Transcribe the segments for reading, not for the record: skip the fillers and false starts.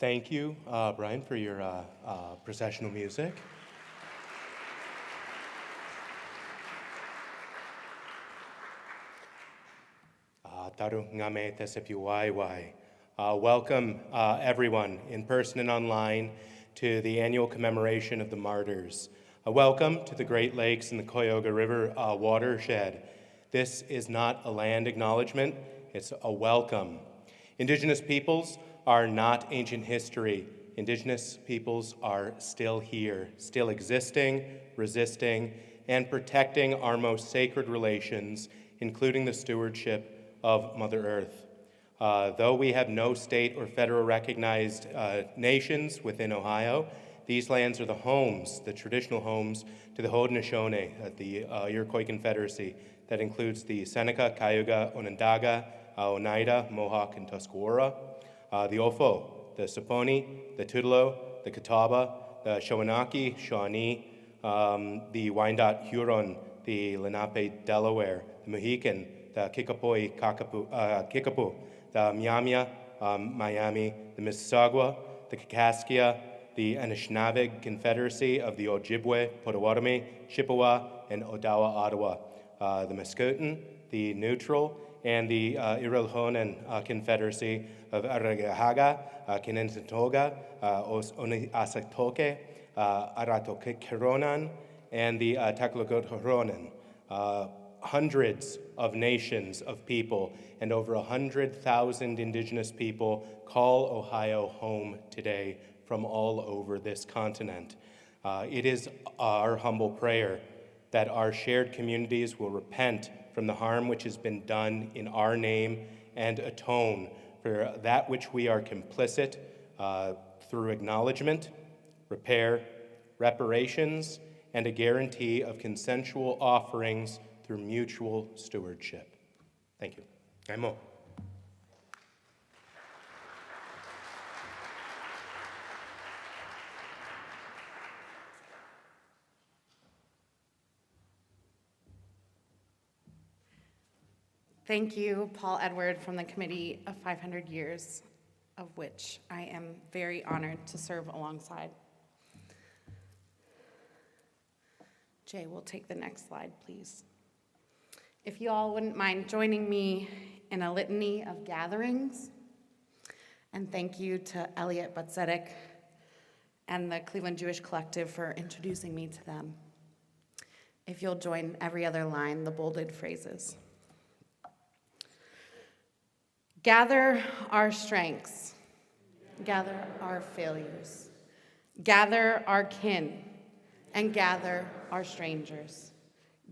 Thank you, Brian, for your processional music. Taru ngame tesepiwaiwai. Welcome, everyone, in person and online, to the annual commemoration of the Martyrs. Welcome to the Great Lakes and the Cuyahoga River watershed. This is not a land acknowledgement, it's a welcome. Indigenous peoples are not ancient history. Indigenous peoples are still here, still existing, resisting, and protecting our most sacred relations, including the stewardship of Mother Earth. Though we have no state or federal recognized nations within Ohio, these lands are the homes, the traditional homes, to the Haudenosaunee, the Iroquois Confederacy, that includes the Seneca, Cayuga, Onondaga, Oneida, Mohawk, and Tuscarora, the Ofo, the Saponi, the Tutelo, the Catawba, the Shawnee, Shawnee, the Wyandot Huron, the Lenape Delaware, the Mohican, the Kickapoo, Kickapoo, the Miamia, Miami, the Mississauga, the Kaskaskia, the Anishinaabe Confederacy of the Ojibwe, Potawatomi, Chippewa, and Odawa, Ottawa, the Mascoutin, the Neutral, and the Iroquois Confederacy of Aragahaga, Kinentoga, Asatoke, Aratokeronan, and the Taklagotoronan. Hundreds of nations of people and over 100,000 Indigenous people call Ohio home today from all over this continent. It is our humble prayer that our shared communities will repent from the harm which has been done in our name and atone for that which we are complicit through acknowledgement, repair, reparations, and a guarantee of consensual offerings through mutual stewardship. Thank you. Aimo. Thank you, Paul Edward from the Committee of 500 Years, of which I am very honored to serve alongside. Jay, we'll take the next slide, please. If you all wouldn't mind joining me in a litany of gatherings, and thank you to Elliot Butzedek and the Cleveland Jewish Collective for introducing me to them. If you'll join every other line, the bolded phrases. Gather our strengths, gather our failures, gather our kin, and gather our strangers.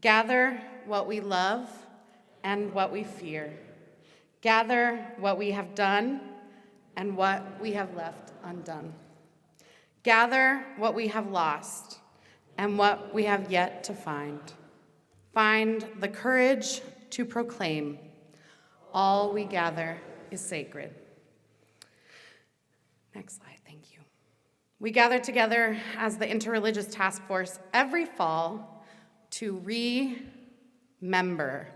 Gather what we love and what we fear. Gather what we have done and what we have left undone. Gather what we have lost and what we have yet to find. Find the courage to proclaim, all we gather is sacred. Next slide, thank you. We gather together as the Interreligious Task Force every fall to remember,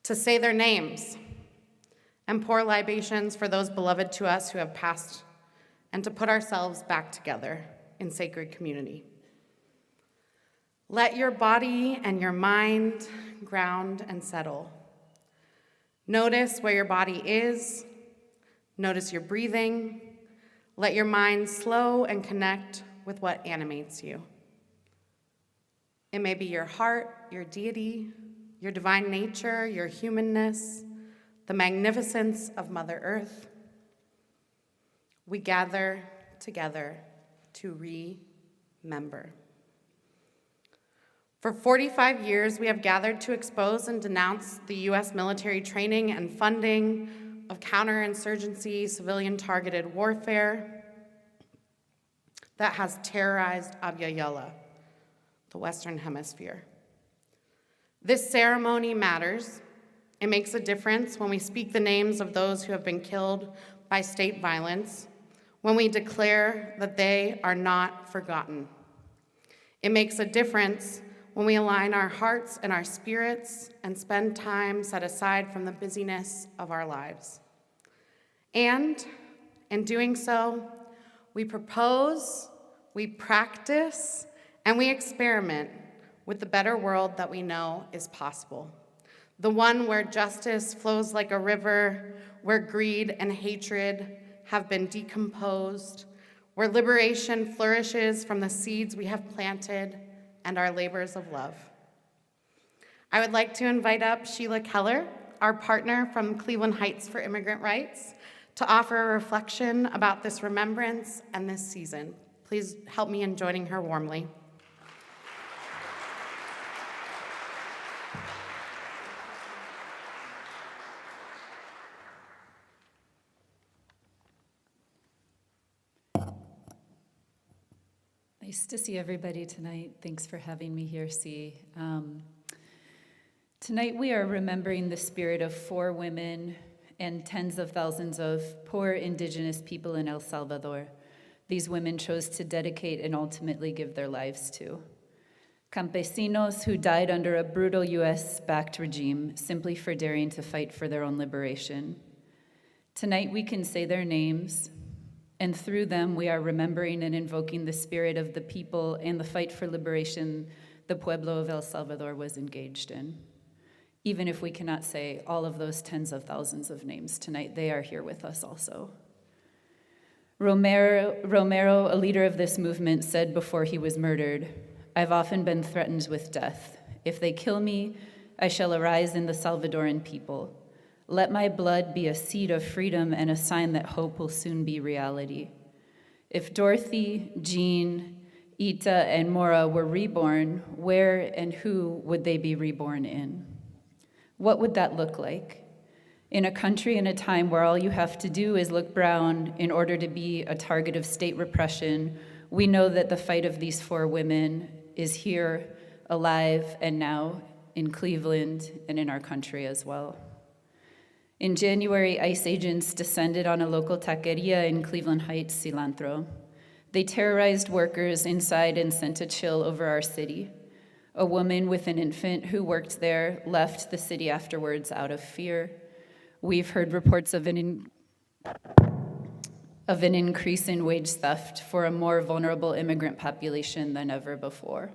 to say their names, and pour libations for those beloved to us who have passed, and to put ourselves back together in sacred community. Let your body and your mind ground and settle. Notice where your body is. Notice your breathing. Let your mind slow and connect with what animates you. It may be your heart, your deity, your divine nature, your humanness, the magnificence of Mother Earth. We gather together to remember. For 45 years, we have gathered to expose and denounce the U.S. military training and funding of counterinsurgency, civilian-targeted warfare that has terrorized Abya Yala, the Western Hemisphere. This ceremony matters. It makes a difference when we speak the names of those who have been killed by state violence, when we declare that they are not forgotten. It makes a difference when we align our hearts and our spirits and spend time set aside from the busyness of our lives. And In doing so, we propose, we practice, and we experiment with the better world that we know is possible. The one where justice flows like a river, where greed and hatred have been decomposed, where liberation flourishes from the seeds we have planted and our labors of love. I would like to invite up Sheila Keller, our partner from Cleveland Heights for Immigrant Rights, to offer a reflection about this remembrance and this season. Please help me in joining her warmly. Nice to see everybody tonight. Thanks for having me here, C. Tonight we are remembering the spirit of 4 women and tens of thousands of poor indigenous people in El Salvador. These women chose to dedicate and ultimately give their lives to. Campesinos who died under a brutal US-backed regime simply for daring to fight for their own liberation. Tonight we can say their names, and through them we are remembering and invoking the spirit of the people and the fight for liberation the Pueblo of El Salvador was engaged in. Even if we cannot say all of those tens of thousands of names tonight, they are here with us also. Romero, a leader of this movement, said before he was murdered, "I've often been threatened with death. If they kill me, I shall arise in the Salvadoran people. Let my blood be a seed of freedom and a sign that hope will soon be reality." If Dorothy, Jean, Ita, and Mora were reborn, where and who would they be reborn in? What would that look like? In a country and a time where all you have to do is look brown in order to be a target of state repression, we know that the fight of these 4 women is here, alive, and now in Cleveland and in our country as well. In January, ICE agents descended on a local taqueria in Cleveland Heights, Cilantro. They terrorized workers inside and sent a chill over our city. A woman with an infant who worked there left the city afterwards out of fear. We've heard reports of an increase in wage theft for a more vulnerable immigrant population than ever before.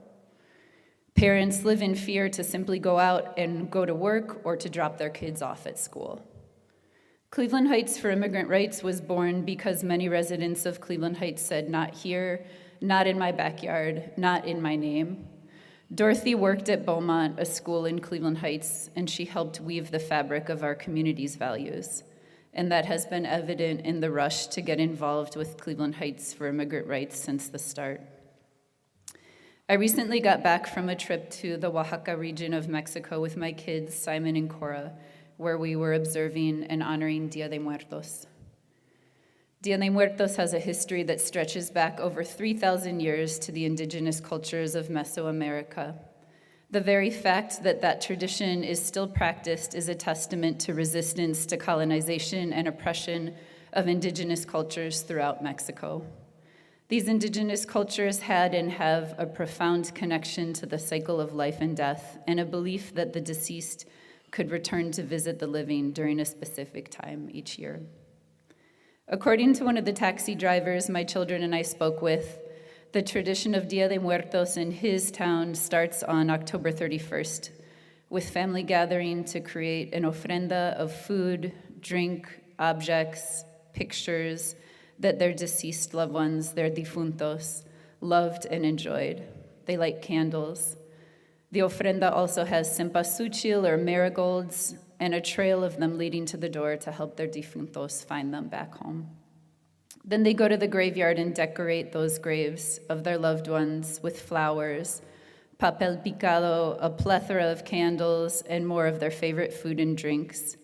Parents live in fear to simply go out and go to work or to drop their kids off at school. Cleveland Heights for Immigrant Rights was born because many residents of Cleveland Heights said, "Not here, not in my backyard, not in my name." Dorothy worked at Beaumont, a school in Cleveland Heights, and she helped weave the fabric of our community's values. And that has been evident in the rush to get involved with Cleveland Heights for Immigrant Rights since the start. I recently got back from a trip to the Oaxaca region of Mexico with my kids, Simon and Cora, where we were observing and honoring Dia de Muertos. Dia de Muertos has a history that stretches back over 3,000 years to the indigenous cultures of Mesoamerica. The very fact that that tradition is still practiced is a testament to resistance to colonization and oppression of indigenous cultures throughout Mexico. These indigenous cultures had and have a profound connection to the cycle of life and death and a belief that the deceased could return to visit the living during a specific time each year. According to one of the taxi drivers my children and I spoke with, the tradition of Dia de Muertos in his town starts on October 31st, with family gathering to create an ofrenda of food, drink, objects, pictures that their deceased loved ones, their difuntos, loved and enjoyed. They light candles. The ofrenda also has cempasúchil or marigolds, and a trail of them leading to the door to help their difuntos find them back home. Then they go to the graveyard and decorate those graves of their loved ones with flowers, papel picado, a plethora of candles, and more of their favorite food and drinks.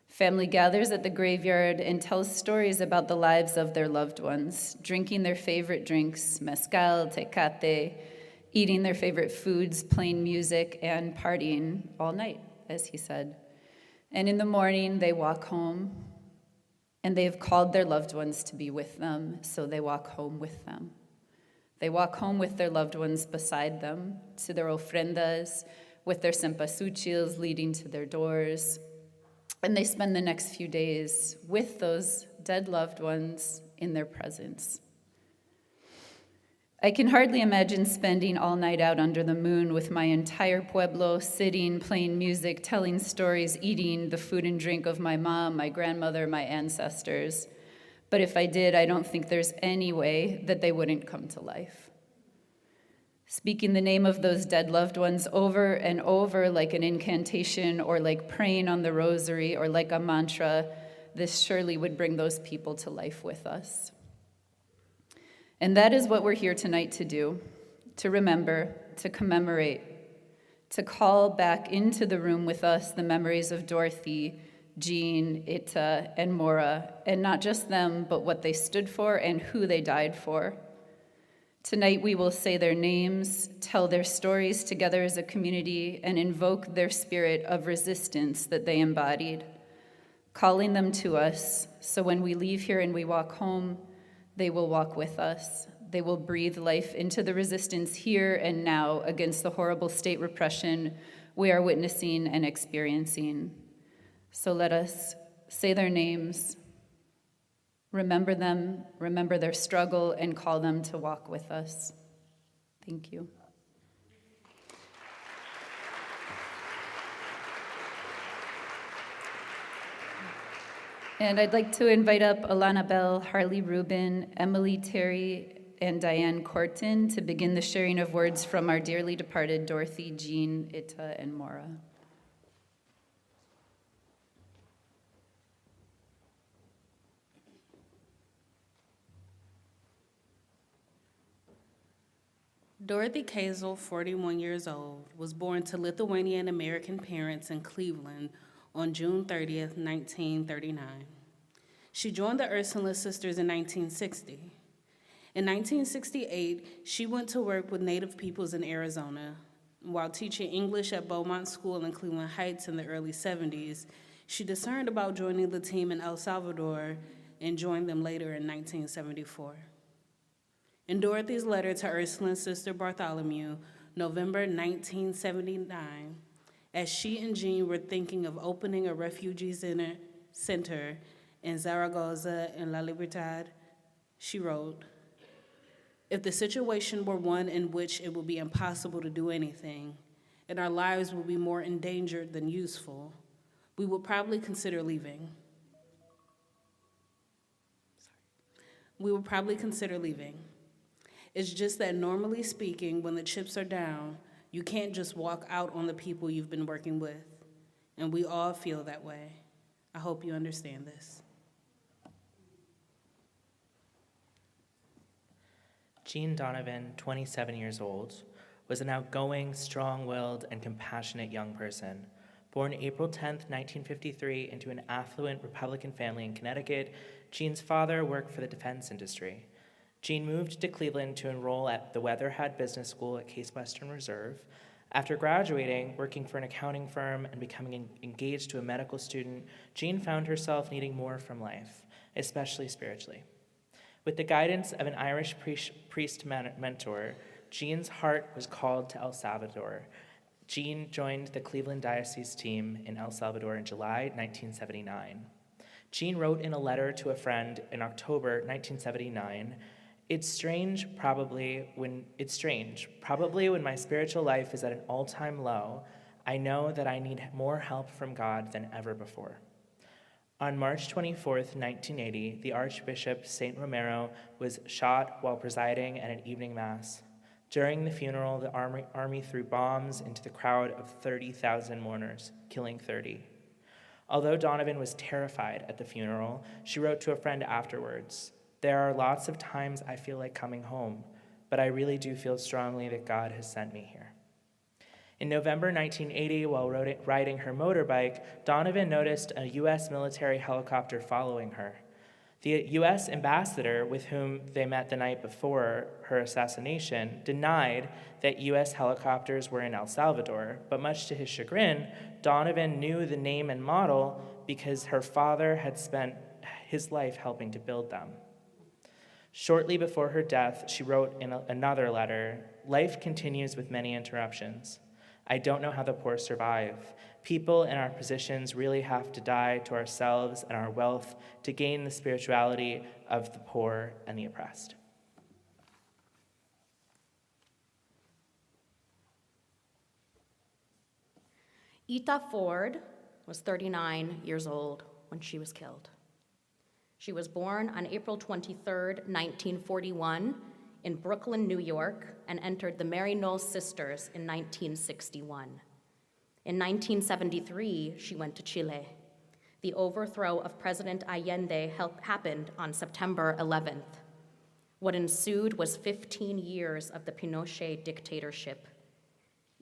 Family gathers at the graveyard and tells stories about the lives of their loved ones, drinking their favorite drinks, mezcal, tecate, eating their favorite foods, playing music, and partying all night, as he said. And in the morning, they walk home, and they have called their loved ones to be with them, so they walk home with them. They walk home with their loved ones beside them, to their ofrendas, with their cempasúchils leading to their doors, and they spend the next few days with those dead loved ones in their presence. I can hardly imagine spending all night out under the moon with my entire pueblo, sitting, playing music, telling stories, eating the food and drink of my mom, my grandmother, my ancestors. But if I did, I don't think there's any way that they wouldn't come to life. Speaking the name of those dead loved ones over and over like an incantation or like praying on the rosary or like a mantra, this surely would bring those people to life with us. And that is what we're here tonight to do, to remember, to commemorate, to call back into the room with us the memories of Dorothy, Jean, Ita, and Maura, and not just them, but what they stood for and who they died for. Tonight we will say their names, tell their stories together as a community, and invoke their spirit of resistance that they embodied, calling them to us, so when we leave here and we walk home, they will walk with us. They will breathe life into the resistance here and now against the horrible state repression we are witnessing and experiencing. So let us say their names, remember them, remember their struggle, and call them to walk with us. Thank you. And I'd like to invite up Alana Bell, Harley Rubin, Emily Terry, and Diane Corton to begin the sharing of words from our dearly departed Dorothy, Jean, Ita, and Maura. Dorothy Kazel, 41 years old, was born to Lithuanian-American parents in Cleveland on June 30th, 1939. She joined the Ursuline Sisters in 1960. In 1968, she went to work with Native peoples in Arizona. While teaching English at Beaumont School in Cleveland Heights in the early 70s, she discerned about joining the team in El Salvador and joined them later in 1974. In Dorothy's letter to Ursuline Sister Bartholomew, November 1979, as she and Jean were thinking of opening a refugee center in Zaragoza and La Libertad, she wrote, "If the situation were one in which it would be impossible to do anything, and our lives would be more endangered than useful, we would probably consider leaving. It's just that normally speaking, when the chips are down, you can't just walk out on the people you've been working with, and we all feel that way. I hope you understand this." Jean Donovan, 27 years old, was an outgoing, strong-willed, and compassionate young person. Born April 10, 1953, into an affluent Republican family in Connecticut, Jean's father worked for the defense industry. Jean moved to Cleveland to enroll at the Weatherhead Business School at Case Western Reserve. After graduating, working for an accounting firm, and becoming engaged to a medical student, Jean found herself needing more from life, especially spiritually. With the guidance of an Irish priest mentor, Jean's heart was called to El Salvador. Jean joined the Cleveland Diocese team in El Salvador in July 1979. Jean wrote in a letter to a friend in October 1979, It's strange, probably when my spiritual life is at an all-time low, I know that I need more help from God than ever before." On March 24th, 1980, the Archbishop St. Romero was shot while presiding at an evening mass. During the funeral, the army threw bombs into the crowd of 30,000 mourners, killing 30. Although Donovan was terrified at the funeral, she wrote to a friend afterwards, "There are lots of times I feel like coming home, but I really do feel strongly that God has sent me here." In November 1980, while riding her motorbike, Donovan noticed a U.S. military helicopter following her. The U.S. ambassador, with whom they met the night before her assassination, denied that U.S. helicopters were in El Salvador, but much to his chagrin, Donovan knew the name and model because her father had spent his life helping to build them. Shortly before her death, she wrote in another letter, "Life continues with many interruptions. I don't know how the poor survive. People in our positions really have to die to ourselves and our wealth to gain the spirituality of the poor and the oppressed. Ita Ford was 39 years old when she was killed. She was born on April 23, 1941, in Brooklyn, New York, and entered the Mary Knowles Sisters in 1961. In 1973, she went to Chile. The overthrow of President Allende happened on September 11th. What ensued was 15 years of the Pinochet dictatorship.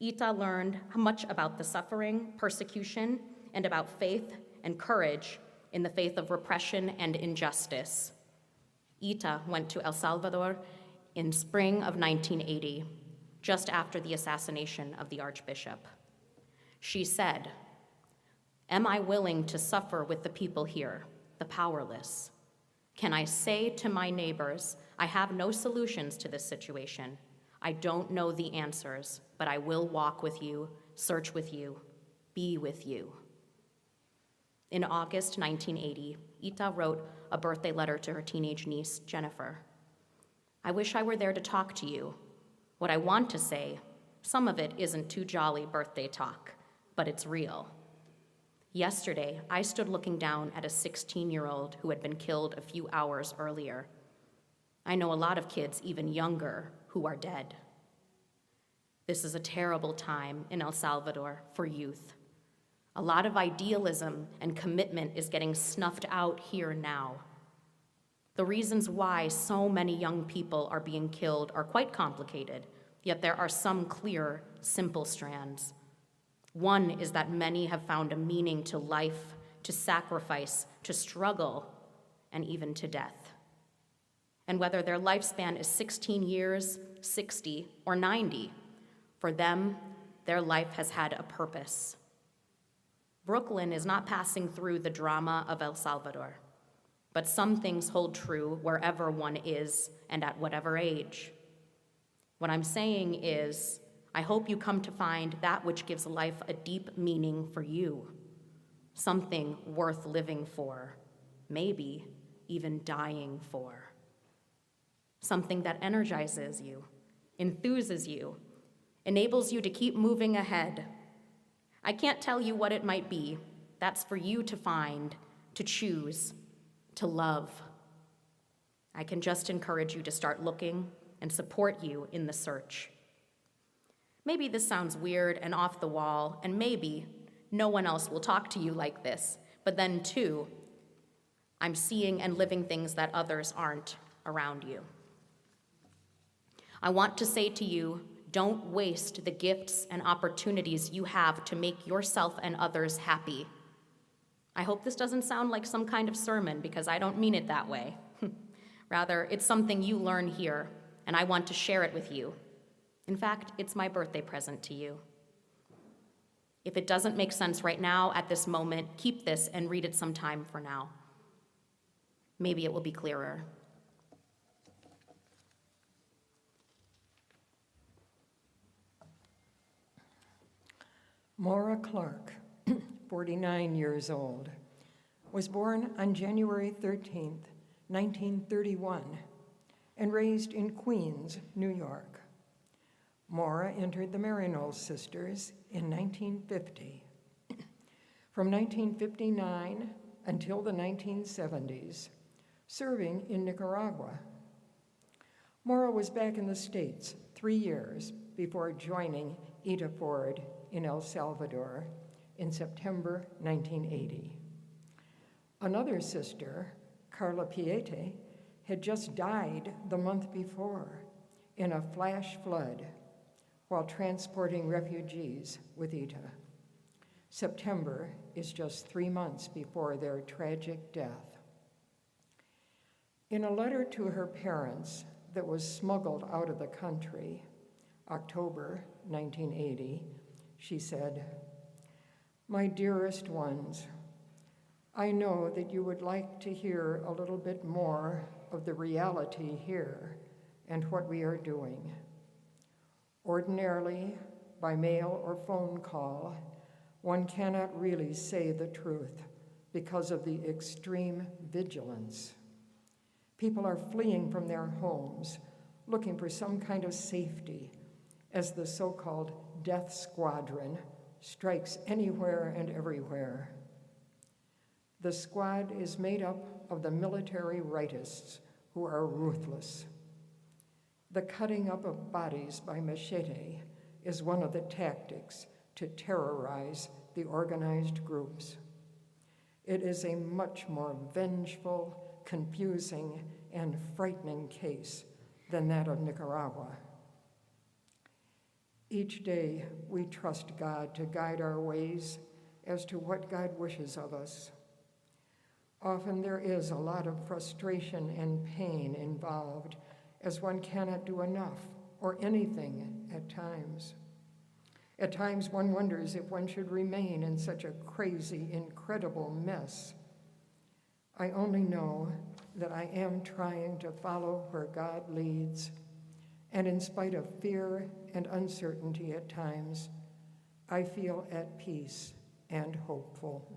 Ita learned much about the suffering, persecution, and about faith and courage in the faith of repression and injustice. Ita went to El Salvador in spring of 1980, just after the assassination of the Archbishop. She said, "Am I willing to suffer with the people here, the powerless? Can I say to my neighbors, I have no solutions to this situation. I don't know the answers, but I will walk with you, search with you, be with you." In August 1980, Ita wrote a birthday letter to her teenage niece, Jennifer. "I wish I were there to talk to you. What I want to say, some of it isn't too jolly birthday talk, but it's real. Yesterday, I stood looking down at a 16-year-old who had been killed a few hours earlier. I know a lot of kids even younger who are dead. This is a terrible time in El Salvador for youth. A lot of idealism and commitment is getting snuffed out here now. The reasons why so many young people are being killed are quite complicated, yet there are some clear, simple strands. One is that many have found a meaning to life, to sacrifice, to struggle, and even to death. And whether their lifespan is 16 years, 60, or 90, for them, their life has had a purpose. Brooklyn is not passing through the drama of El Salvador, but some things hold true wherever one is and at whatever age. What I'm saying is, I hope you come to find that which gives life a deep meaning for you, something worth living for, maybe even dying for. Something that energizes you, enthuses you, enables you to keep moving ahead. I can't tell you what it might be. That's for you to find, to choose, to love. I can just encourage you to start looking and support you in the search. Maybe this sounds weird and off the wall, and maybe no one else will talk to you like this, but then too, I'm seeing and living things that others aren't around you. I want to say to you, don't waste the gifts and opportunities you have to make yourself and others happy. I hope this doesn't sound like some kind of sermon, because I don't mean it that way. Rather, it's something you learn here, and I want to share it with you. In fact, it's my birthday present to you. If it doesn't make sense right now at this moment, keep this and read it sometime for now. Maybe it will be clearer. Maura Clark, 49 years old, was born on January 13th, 1931, and raised in Queens, New York. Maura entered the Mary Knowles Sisters in 1950. From 1959 until the 1970s, serving in Nicaragua. Maura was back in the States 3 years before joining Ita Ford in El Salvador in September 1980. Another sister, Carla Piete, had just died the month before in a flash flood while transporting refugees with Ita. September is just 3 months before their tragic death. In a letter to her parents that was smuggled out of the country, October 1980, she said, "My dearest ones, I know that you would like to hear a little bit more of the reality here and what we are doing. Ordinarily, by mail or phone call, one cannot really say the truth because of the extreme vigilance. People are fleeing from their homes, looking for some kind of safety as the so-called death squadron strikes anywhere and everywhere. The squad is made up of the military rightists who are ruthless. The cutting up of bodies by machete is one of the tactics to terrorize the organized groups. It is a much more vengeful, confusing, and frightening case than that of Nicaragua. Each day, we trust God to guide our ways as to what God wishes of us. Often there is a lot of frustration and pain involved, as one cannot do enough or anything at times. At times one wonders if one should remain in such a crazy, incredible mess. I only know that I am trying to follow where God leads, and in spite of fear and uncertainty at times, I feel at peace and hopeful.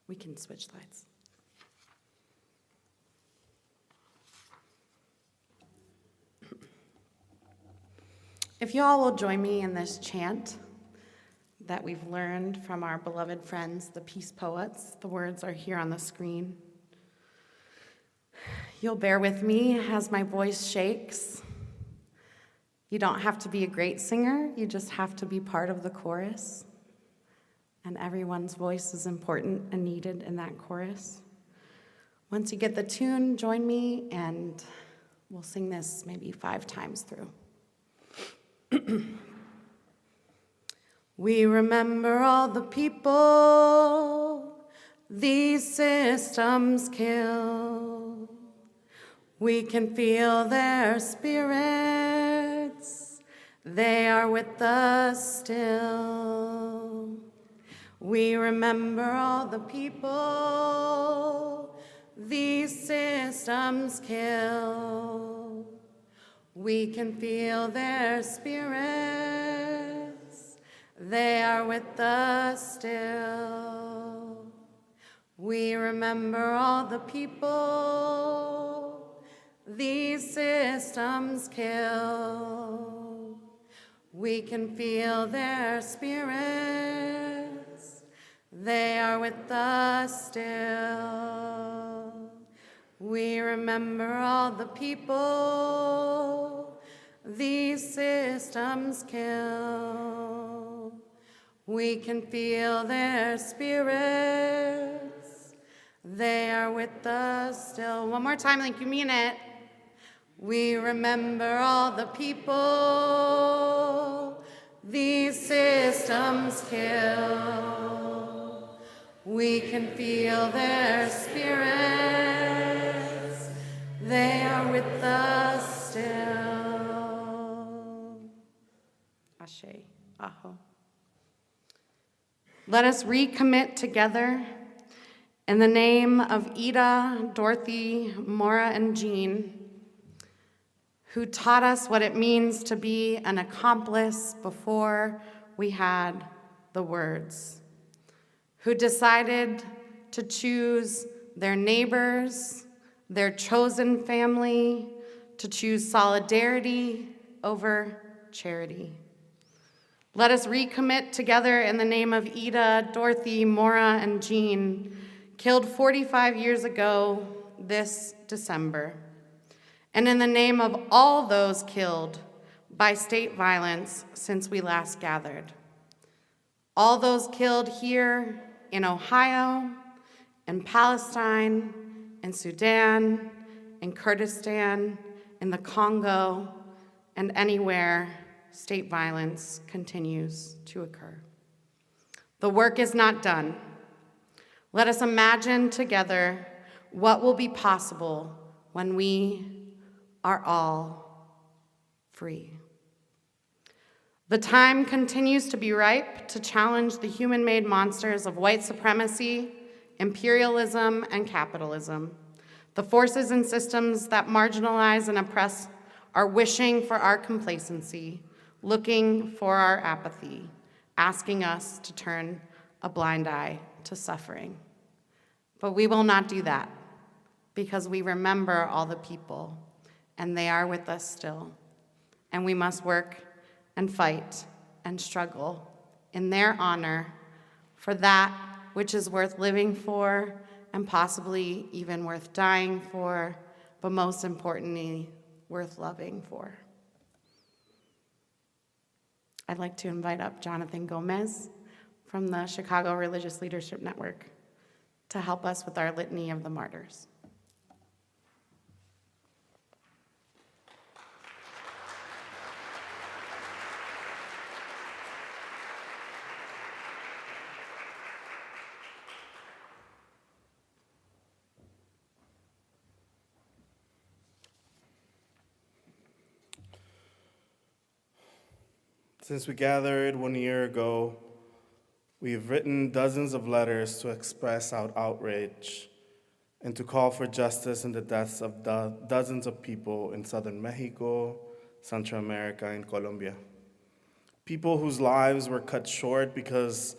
We can switch slides. If you all will join me in this chant that we've learned from our beloved friends, the Peace Poets. The words are here on the screen. You'll bear with me as my voice shakes. You don't have to be a great singer, you just have to be part of the chorus. And everyone's voice is important and needed in that chorus. Once you get the tune, join me, and we'll sing this maybe 5 times through. We remember all the people these systems kill. We can feel their spirits, they are with us still. We remember all the people these systems kill. We can feel their spirits, they are with us still. We remember all the people these systems kill. We can feel their spirits, they are with us still. We remember all the people these systems kill. We can feel their spirits, they are with us still. One more time, like you mean it. We remember all the people these systems kill. We can feel their spirits, they are with us still. Ashe, aho. Let us recommit together in the name of Ida, Dorothy, Maura, and Jean, who taught us what it means to be an accomplice before we had the words, who decided to choose their neighbors, their chosen family, to choose solidarity over charity. Let us recommit together in the name of Ida, Dorothy, Maura, and Jean, killed 45 years ago this December. And in the name of all those killed by state violence since we last gathered. All those killed here in Ohio, in Palestine, in Sudan, in Kurdistan, in the Congo, and anywhere state violence continues to occur. The work is not done. Let us imagine together what will be possible when we are all free. The time continues to be ripe to challenge the human-made monsters of white supremacy, imperialism, and capitalism. The forces and systems that marginalize and oppress are wishing for our complacency, looking for our apathy, asking us to turn a blind eye to suffering. But we will not do that, because we remember all the people, and they are with us still. And we must work and fight and struggle in their honor for that which is worth living for and possibly even worth dying for, but most importantly, worth loving for. I'd like to invite up Jonathan Gomez from the Chicago Religious Leadership Network to help us with our litany of the martyrs. Since we gathered 1 year ago, we have written dozens of letters to express our outrage and to call for justice in the deaths of dozens of people in southern Mexico, Central America, and Colombia. People whose lives were cut short because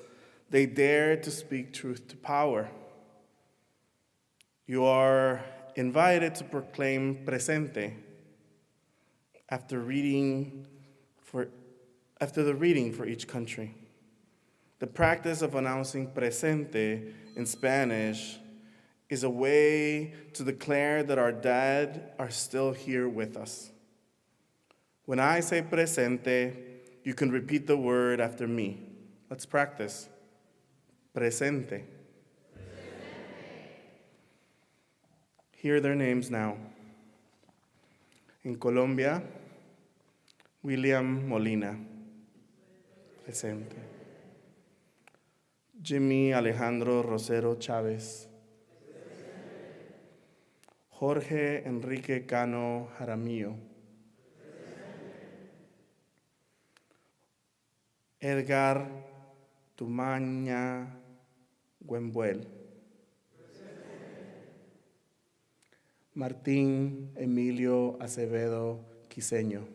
they dared to speak truth to power. You are invited to proclaim presente after the reading for each country. The practice of announcing presente in Spanish is a way to declare that our dead are still here with us. When I say presente, you can repeat the word after me. Let's practice. Presente. Hear their names now. In Colombia, William Molina. Presente. Jimmy Alejandro Rosero Chávez. Jorge Enrique Cano Jaramillo. Edgar Tumaña Güembuel. Martín Emilio Acevedo Quiseño.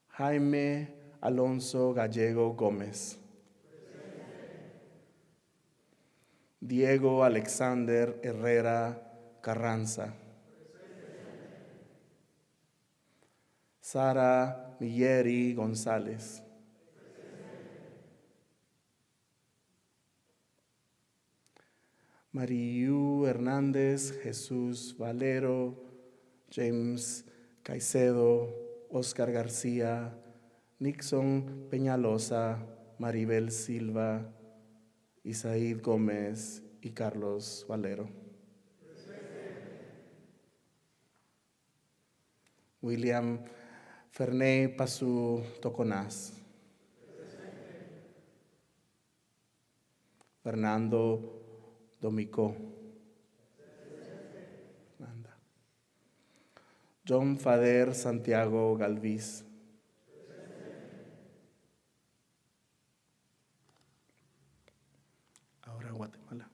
Jaime Alonso Gallego Gómez. Diego Alexander Herrera Carranza. Sara Milleri González. Mariyu Hernández Jesús Valero, James Caicedo, Oscar García, Nixon Peñalosa, Maribel Silva, Isaid Gómez y Carlos Valero. William Ferney Pasu Toconás. Fernando Domico. John Fader Santiago Galvis. Ahora Guatemala.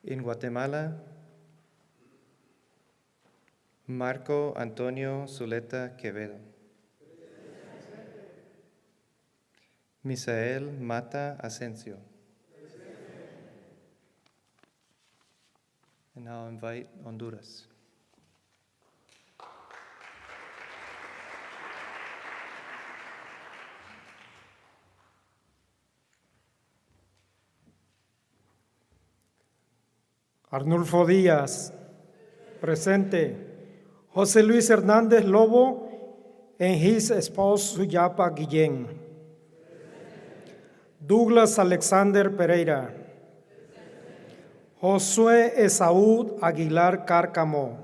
In Guatemala, Marco Antonio Zuleta Quevedo. Misael Mata Asensio. And now I invite Honduras. Arnulfo Díaz, presente. José Luis Hernández Lobo and his spouse Suyapa Guillén. Douglas Alexander Pereira. Josué Esaú Aguilar Cárcamo.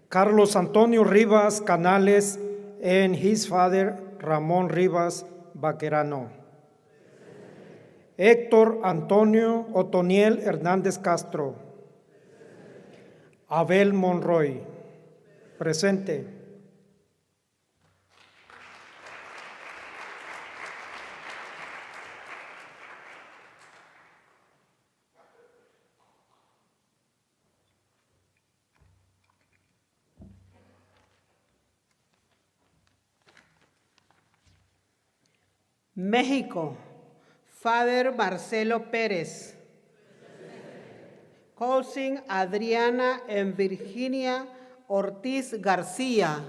Carlos Antonio Rivas Canales and his father Ramón Rivas Vaquerano. Héctor Antonio Otoniel Hernández Castro. Abel Monroy, presente. México, Father Marcelo Pérez. Cousin Adriana and Virginia Ortiz García.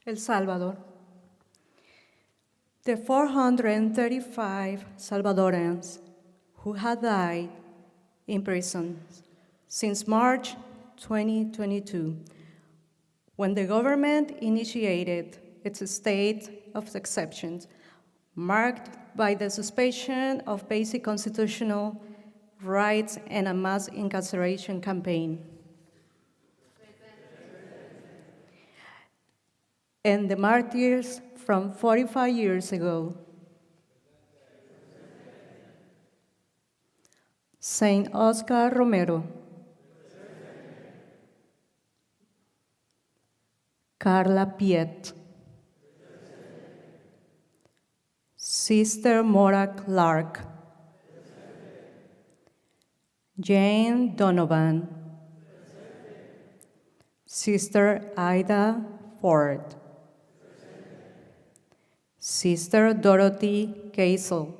El Salvador. The 435 Salvadorans who had died in prison since March 2022, when the government initiated its state of exception, marked by the suspension of basic constitutional rights and a mass incarceration campaign. And the martyrs from 45 years ago. Saint Oscar Romero. Carla Piet. Sister Maura Clark. Jane Donovan. Sister Ida Ford. Sister Dorothy Kaisel.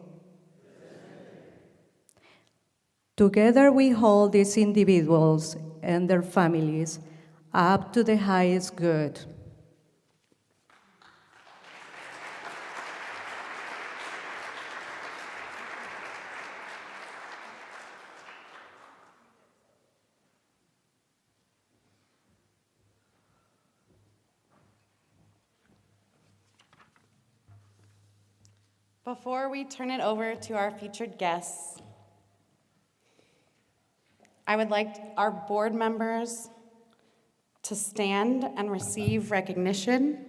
Together we hold these individuals and their families up to the highest good. Before we turn it over to our featured guests, I would like our board members to stand and receive recognition,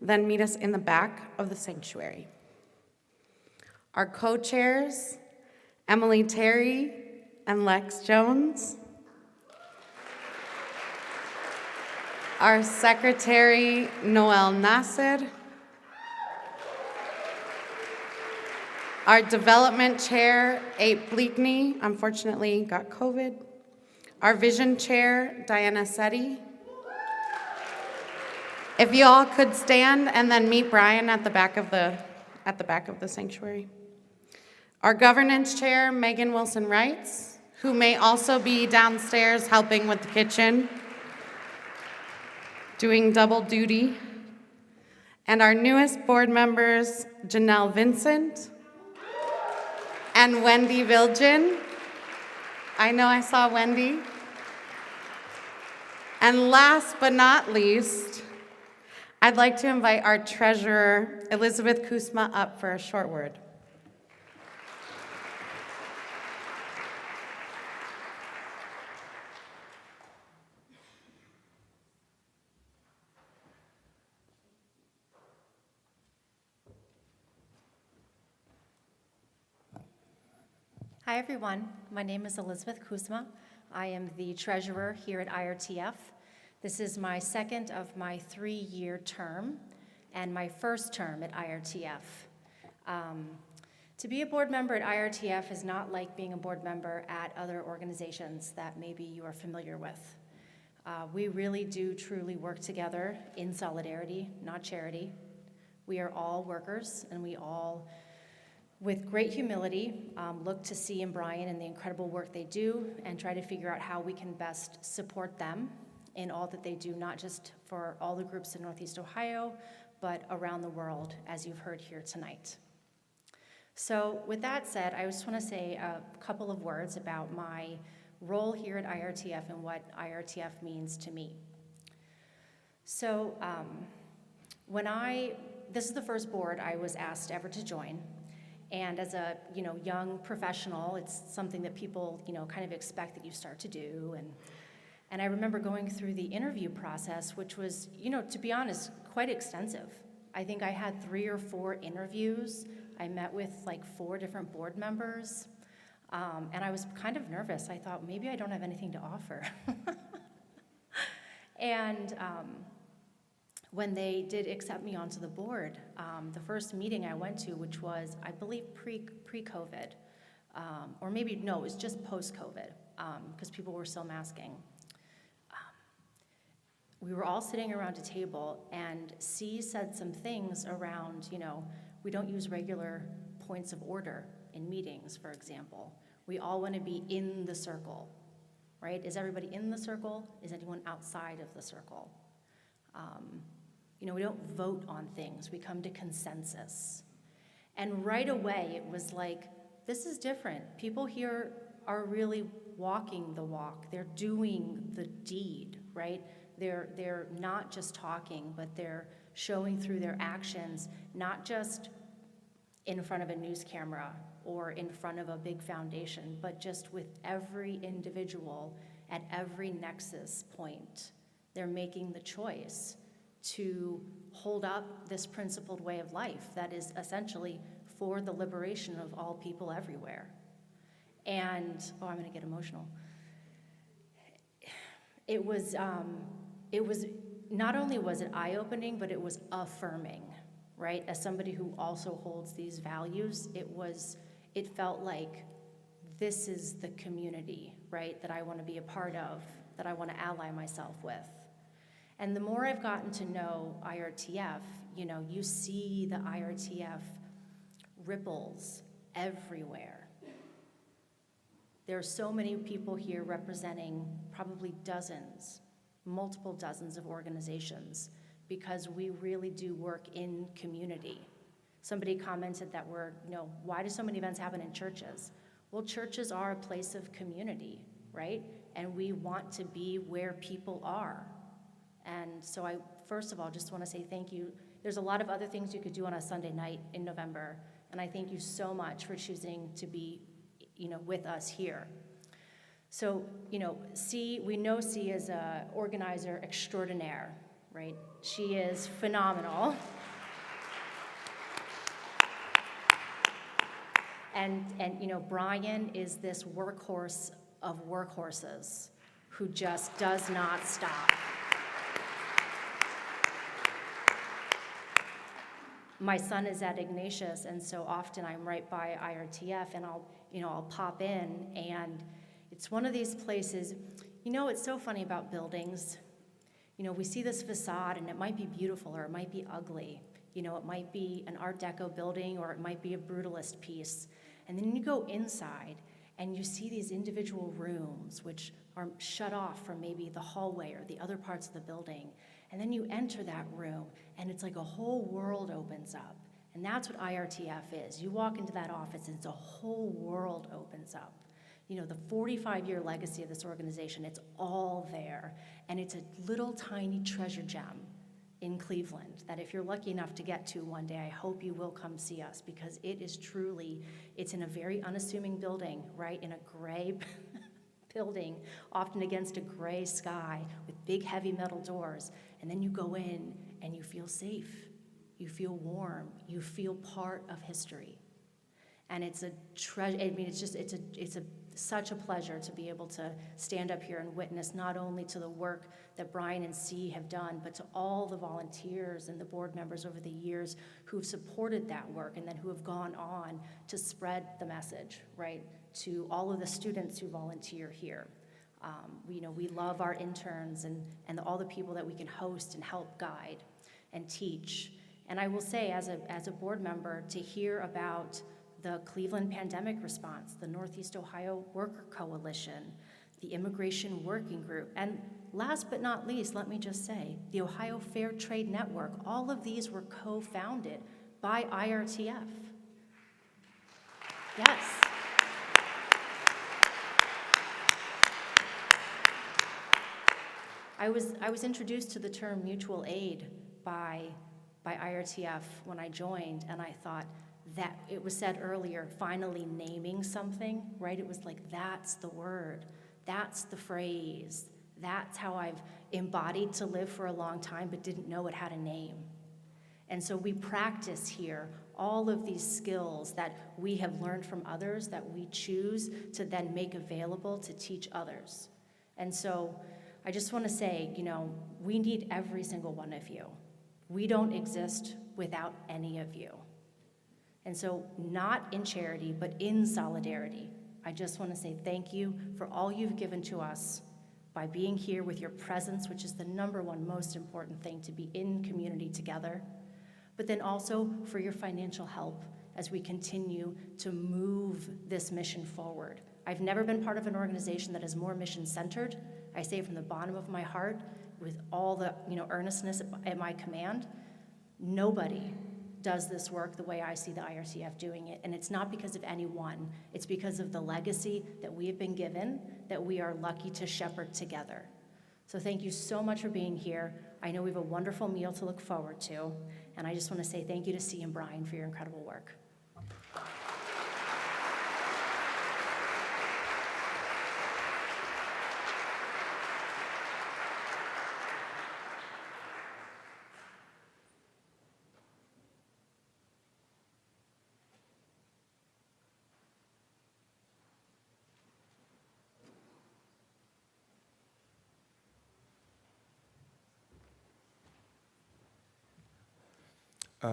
then meet us in the back of the sanctuary. Our co-chairs, Emily Terry and Lex Jones. Our secretary, Noel Nasser. Our development chair, Abe Bleakney, unfortunately got COVID. Our vision chair, Diana Setti. If you all could stand and then meet Brian at the back of the sanctuary. Our governance chair, Megan Wilson Wrights, who may also be downstairs helping with the kitchen, doing double duty. And our newest board members, Janelle Vincent and Wendy Vilgen. I know I saw Wendy. And last but not least, I'd like to invite our treasurer, Elizabeth Kusma, up for a short word. Hi, everyone. My name is Elizabeth Kusma. I am the treasurer here at IRTF. This is my second of my 3-year term and my first term at IRTF. To be a board member at IRTF is not like being a board member at other organizations that maybe you are familiar with. We really do truly work together in solidarity, not charity. We are all workers, and we all, with great humility, look to C and Brian and the incredible work they do and try to figure out how we can best support them in all that they do, not just for all the groups in Northeast Ohio, but around the world, as you've heard here tonight. So with that said, I just want to say a couple of words about my role here at IRTF and what IRTF means to me. So this is the first board I was asked ever to join. And as a young professional, it's something that people kind of expect that you start to do. And I remember going through the interview process, which was, to be honest, quite extensive. I think I had 3 or 4 interviews. I met with like 4 different board members. And I was kind of nervous. I thought, maybe I don't have anything to offer. And when they did accept me onto the board, the first meeting I went to, which was, I believe, pre-COVID, or maybe, no, it was just post-COVID, because people were still masking. We were all sitting around a table, and C said some things around, we don't use regular points of order in meetings, for example. We all want to be in the circle, right? Is everybody in the circle? Is anyone outside of the circle? We don't vote on things. We come to consensus. And right away, it was like, this is different. People here are really walking the walk. They're doing the deed, right? They're not just talking, but they're showing through their actions, not just in front of a news camera or in front of a big foundation, but just with every individual at every nexus point. They're making the choice to hold up this principled way of life that is essentially for the liberation of all people everywhere. And, I'm gonna get emotional. It was not only was it eye-opening, but it was affirming, right? As somebody who also holds these values, it felt like this is the community, right, that I want to be a part of, that I want to ally myself with. And the more I've gotten to know IRTF, you see the IRTF ripples everywhere. There are so many people here representing probably multiple dozens of organizations, because we really do work in community. Somebody commented that why do so many events happen in churches? Well, churches are a place of community, right? And we want to be where people are. And so I, first of all, just want to say thank you. There's a lot of other things you could do on a Sunday night in November, and I thank you so much for choosing to be, with us here. So, we know C is an organizer extraordinaire, right? She is phenomenal. And Brian is this workhorse of workhorses who just does not stop. My son is at Ignatius, and so often I'm right by IRTF, and I'll pop in, and it's one of these places. It's so funny about buildings. We see this facade, and it might be beautiful or it might be ugly. It might be an Art Deco building or it might be a brutalist piece. And then you go inside, and you see these individual rooms which are shut off from maybe the hallway or the other parts of the building. And then you enter that room, and it's like a whole world opens up. And that's what IRTF is. You walk into that office, and it's a whole world opens up. The 45-year legacy of this organization, it's all there. And it's a little tiny treasure gem in Cleveland that if you're lucky enough to get to one day, I hope you will come see us, because it is truly, it's in a very unassuming building, right, in a gray building, often against a gray sky with big heavy metal doors. And then you go in and you feel safe, you feel warm, you feel part of history. And it's a treasure. I mean, it's such a pleasure to be able to stand up here and witness not only to the work that Brian and C have done, but to all the volunteers and the board members over the years who've supported that work and then who have gone on to spread the message, right, to all of the students who volunteer here. We love our interns and all the people that we can host and help guide and teach. And I will say, as a board member, to hear about the Cleveland Pandemic Response, the Northeast Ohio Worker Coalition, the Immigration Working Group, and last but not least, let me just say, the Ohio Fair Trade Network, all of these were co-founded by IRTF. Yes. I was introduced to the term mutual aid by IRTF when I joined, and I thought that it was said earlier, finally naming something, right? It was like, that's the word, that's the phrase, that's how I've embodied to live for a long time but didn't know it had a name. And so we practice here all of these skills that we have learned from others that we choose to then make available to teach others. And so I just want to say, we need every single one of you. We don't exist without any of you. And so not in charity, but in solidarity, I just want to say thank you for all you've given to us by being here with your presence, which is the number one most important thing, to be in community together, but then also for your financial help as we continue to move this mission forward. I've never been part of an organization that is more mission-centered. I say from the bottom of my heart, with all the earnestness at my command, nobody does this work the way I see the IRTF doing it, and it's not because of anyone. It's because of the legacy that we have been given, that we are lucky to shepherd together. So thank you so much for being here. I know we have a wonderful meal to look forward to, and I just want to say thank you to C and Brian for your incredible work.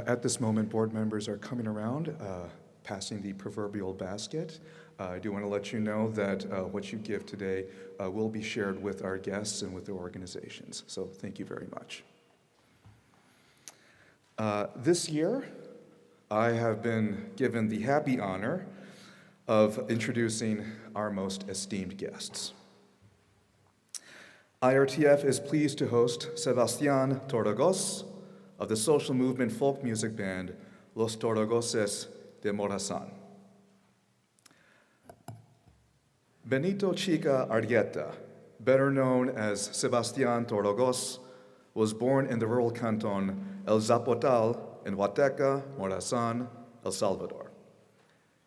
At this moment, board members are coming around, passing the proverbial basket. I do want to let you know that what you give today will be shared with our guests and with their organizations. So thank you very much. This year, I have been given the happy honor of introducing our most esteemed guests. IRTF is pleased to host Sebastián Torragós of the social movement folk music band Los Torragoses de Morazán. Benito Chica Argueta, better known as Sebastián Torragós, was born in the rural canton El Zapotal in Huateca, Morazán, El Salvador.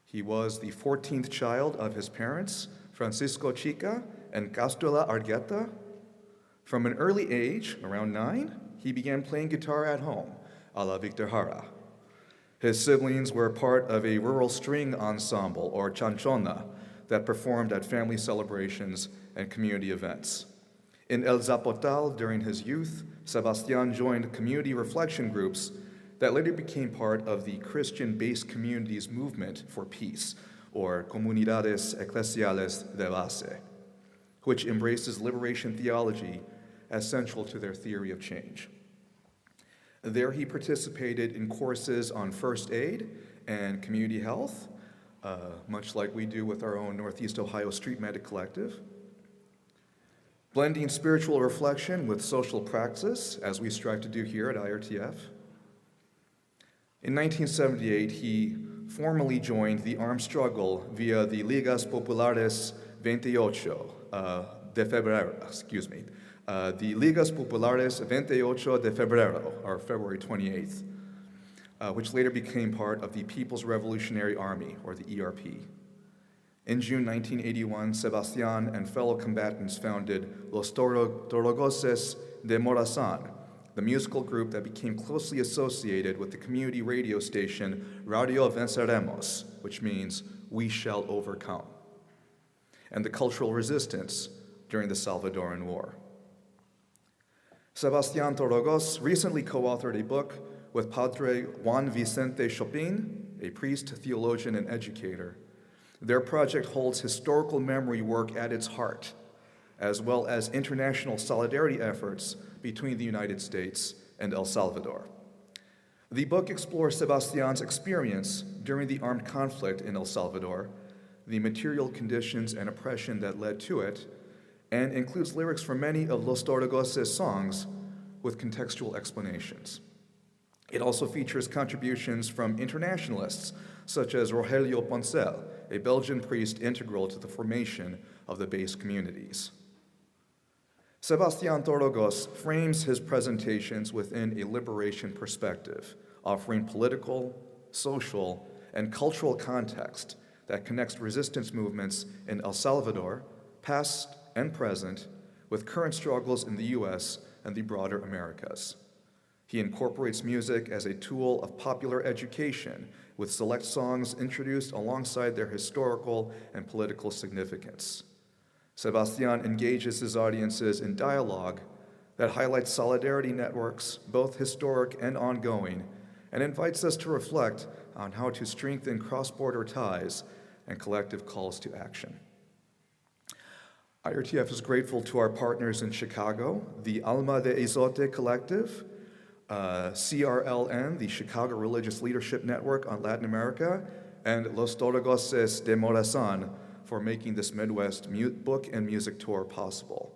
He was the 14th child of his parents, Francisco Chica and Castola Argueta. From an early age, around 9, he began playing guitar at home, a la Victor Jara. His siblings were part of a rural string ensemble, or chanchona, that performed at family celebrations and community events. In El Zapotal during his youth, Sebastián joined community reflection groups that later became part of the Christian-based communities movement for peace, or Comunidades Eclesiales de Base, which embraces liberation theology as central to their theory of change. There he participated in courses on first aid and community health, much like we do with our own Northeast Ohio Street Medic Collective, blending spiritual reflection with social praxis, as we strive to do here at IRTF. In 1978, he formally joined the armed struggle via the Ligas Populares 28 de Febrero, the Ligas Populares 28 de Febrero, or February 28th, which later became part of the People's Revolutionary Army, or the ERP. In June 1981, Sebastián and fellow combatants founded Los Torragoses de Morazán, the musical group that became closely associated with the community radio station Radio Venceremos, which means we shall overcome, and the cultural resistance during the Salvadoran War. Sebastián Torragós recently co-authored a book with Padre Juan Vicente Chopin, a priest, theologian, and educator. Their project holds historical memory work at its heart, as well as international solidarity efforts between the United States and El Salvador. The book explores Sebastián's experience during the armed conflict in El Salvador, the material conditions and oppression that led to it, and includes lyrics from many of Los Toragoses' songs with contextual explanations. It also features contributions from internationalists such as Rogelio Poncel, a Belgian priest integral to the formation of the base communities. Sebastián Toragos frames his presentations within a liberation perspective, offering political, social, and cultural context that connects resistance movements in El Salvador, past and present, with current struggles in the US and the broader Americas. He incorporates music as a tool of popular education, with select songs introduced alongside their historical and political significance. Sebastián engages his audiences in dialogue that highlights solidarity networks, both historic and ongoing, and invites us to reflect on how to strengthen cross-border ties and collective calls to action. IRTF is grateful to our partners in Chicago, the Alma de Ezote Collective, CRLN, the Chicago Religious Leadership Network on Latin America, and Los Toragoses de Morazán for making this Midwest book and music tour possible.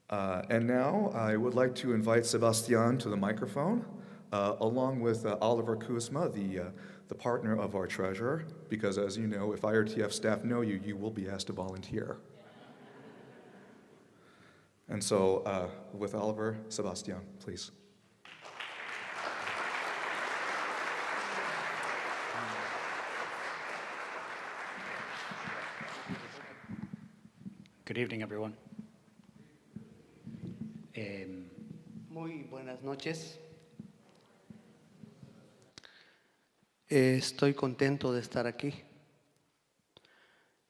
And now I would like to invite Sebastián to the microphone, along with Oliver Kuzma, the partner of our treasurer, because as you know, if IRTF staff know you, you will be asked to volunteer. And so with Oliver, Sebastián, please. Good evening, everyone. Muy buenas noches. Estoy contento de estar aquí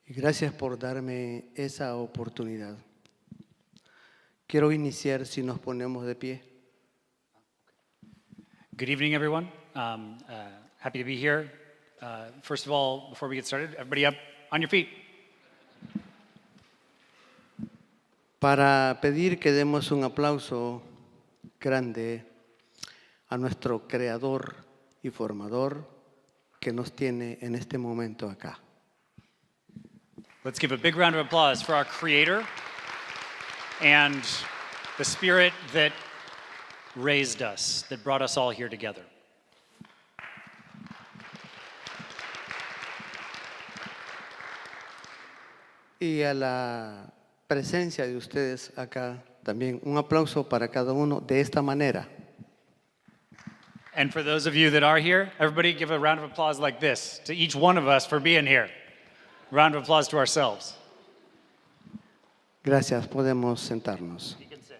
y gracias por darme esa oportunidad. Quiero iniciar si nos ponemos de pie. Good evening, everyone. Happy to be here. First of all, before we get started, everybody up on your feet. Para pedir que demos un aplauso grande a nuestro creador y formador que nos tiene en este momento acá. Let's give a big round of applause for our creator and the spirit that raised us, that brought us all here together. Y a la presencia de ustedes acá también un aplauso para cada uno de esta manera. And for those of you that are here, everybody give a round of applause like this to each one of us for being here. Round of applause to ourselves. Gracias, podemos sentarnos. You can sit.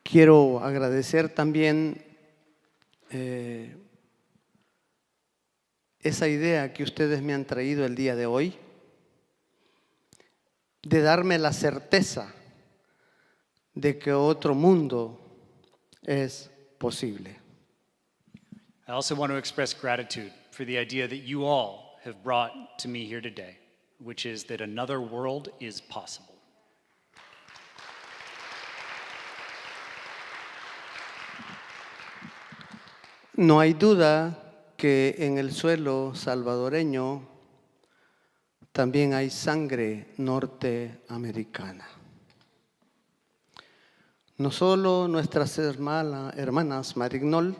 Quiero agradecer también esa idea que ustedes me han traído el día de hoy, de darme la certeza de que otro mundo es posible. I also want to express gratitude for the idea that you all have brought to me here today, which is that another world is possible. No hay duda que en el suelo salvadoreño también hay sangre norteamericana. No solo nuestras hermanas Marignol,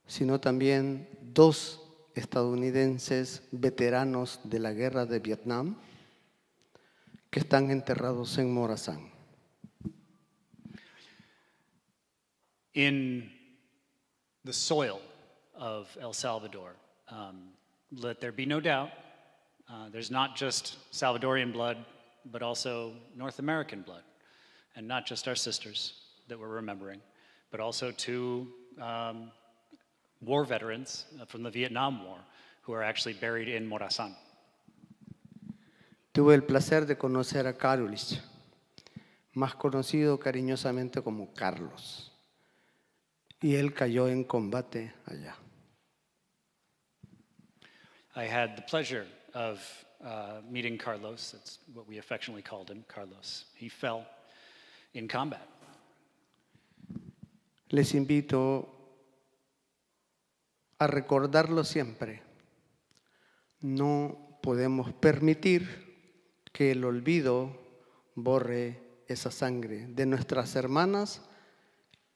sino también 2 estadounidenses veteranos de la guerra de Vietnam que están enterrados en Morazán. In the soil of El Salvador, let there be no doubt, there's not just Salvadorian blood, but also North American blood, and not just our sisters that we're remembering, but also 2 war veterans from the Vietnam War who are actually buried in Morazán. Tuve el placer de conocer a Karolich, más conocido cariñosamente como Carlos, y él cayó en combate allá. I had the pleasure of meeting Carlos. That's what we affectionately called him, Carlos. He fell in combat. Les invito a recordarlo siempre. No podemos permitir que el olvido borre esa sangre de nuestras hermanas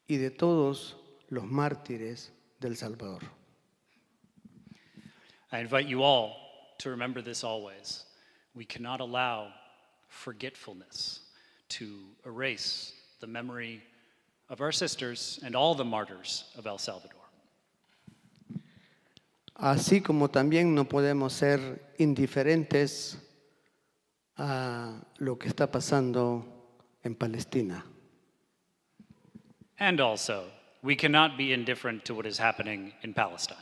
y de todos los mártires del Salvador. I invite you all to remember this always. We cannot allow forgetfulness to erase the memory of our sisters and all the martyrs of El Salvador. Así como también no podemos ser indiferentes a lo que está pasando en Palestina. And also, we cannot be indifferent to what is happening in Palestine.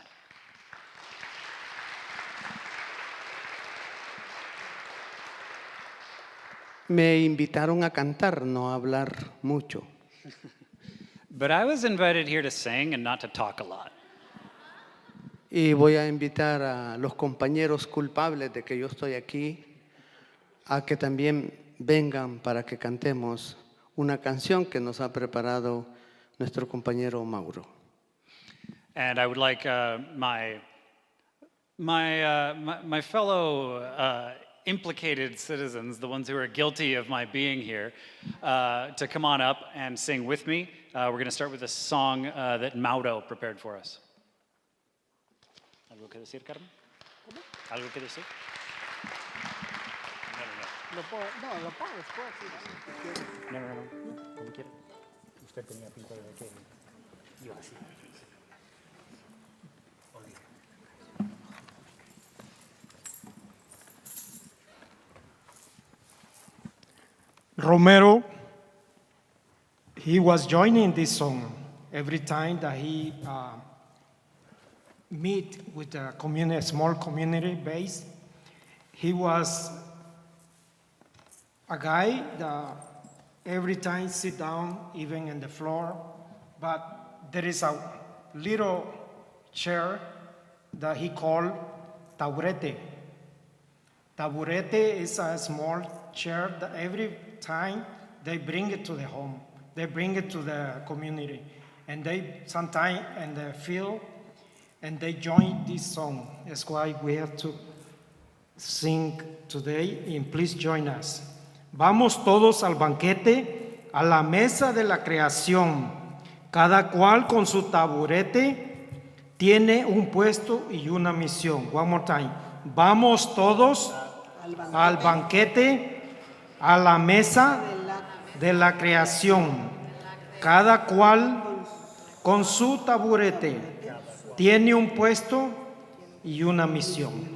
Me invitaron a cantar, no a hablar mucho. But I was invited here to sing and not to talk a lot. Y voy a invitar a los compañeros culpables de que yo estoy aquí a que también vengan para que cantemos una canción que nos ha preparado nuestro compañero Mauro. And I would like my fellow implicated citizens, the ones who are guilty of my being here, to come on up and sing with me. We're going to start with a song that Mauro prepared for us. ¿Algo que decir, Carmen? ¿Algo que decir? Lo pago después. No, como quiera. Usted tenía pinta de que yo así. Romero, he was joining this song every time that he meet with a community, a small community base. He was a guy that every time sit down, even in the floor, but there is a little chair that he called taburete. Taburete is a small chair that every time they bring it to the home, they bring it to the community, and they sometimes in the field, and they join this song. That's why we have to sing today, and please join us. Vamos todos al banquete, a la mesa de la creación, cada cual con su taburete tiene un puesto y una misión. One more time. Vamos todos al banquete, a la mesa de la creación, cada cual con su taburete tiene un puesto y una misión.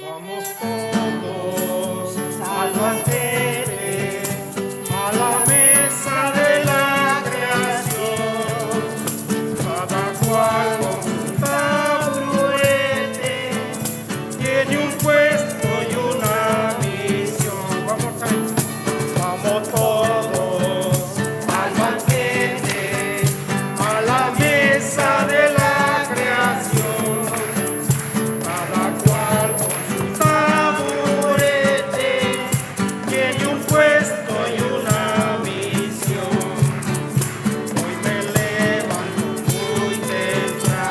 Vamos todos al banquete, a la mesa de la creación, cada cual con su taburete tiene un puesto y una misión. Vamos todos al banquete, a la mesa de la creación. Temprano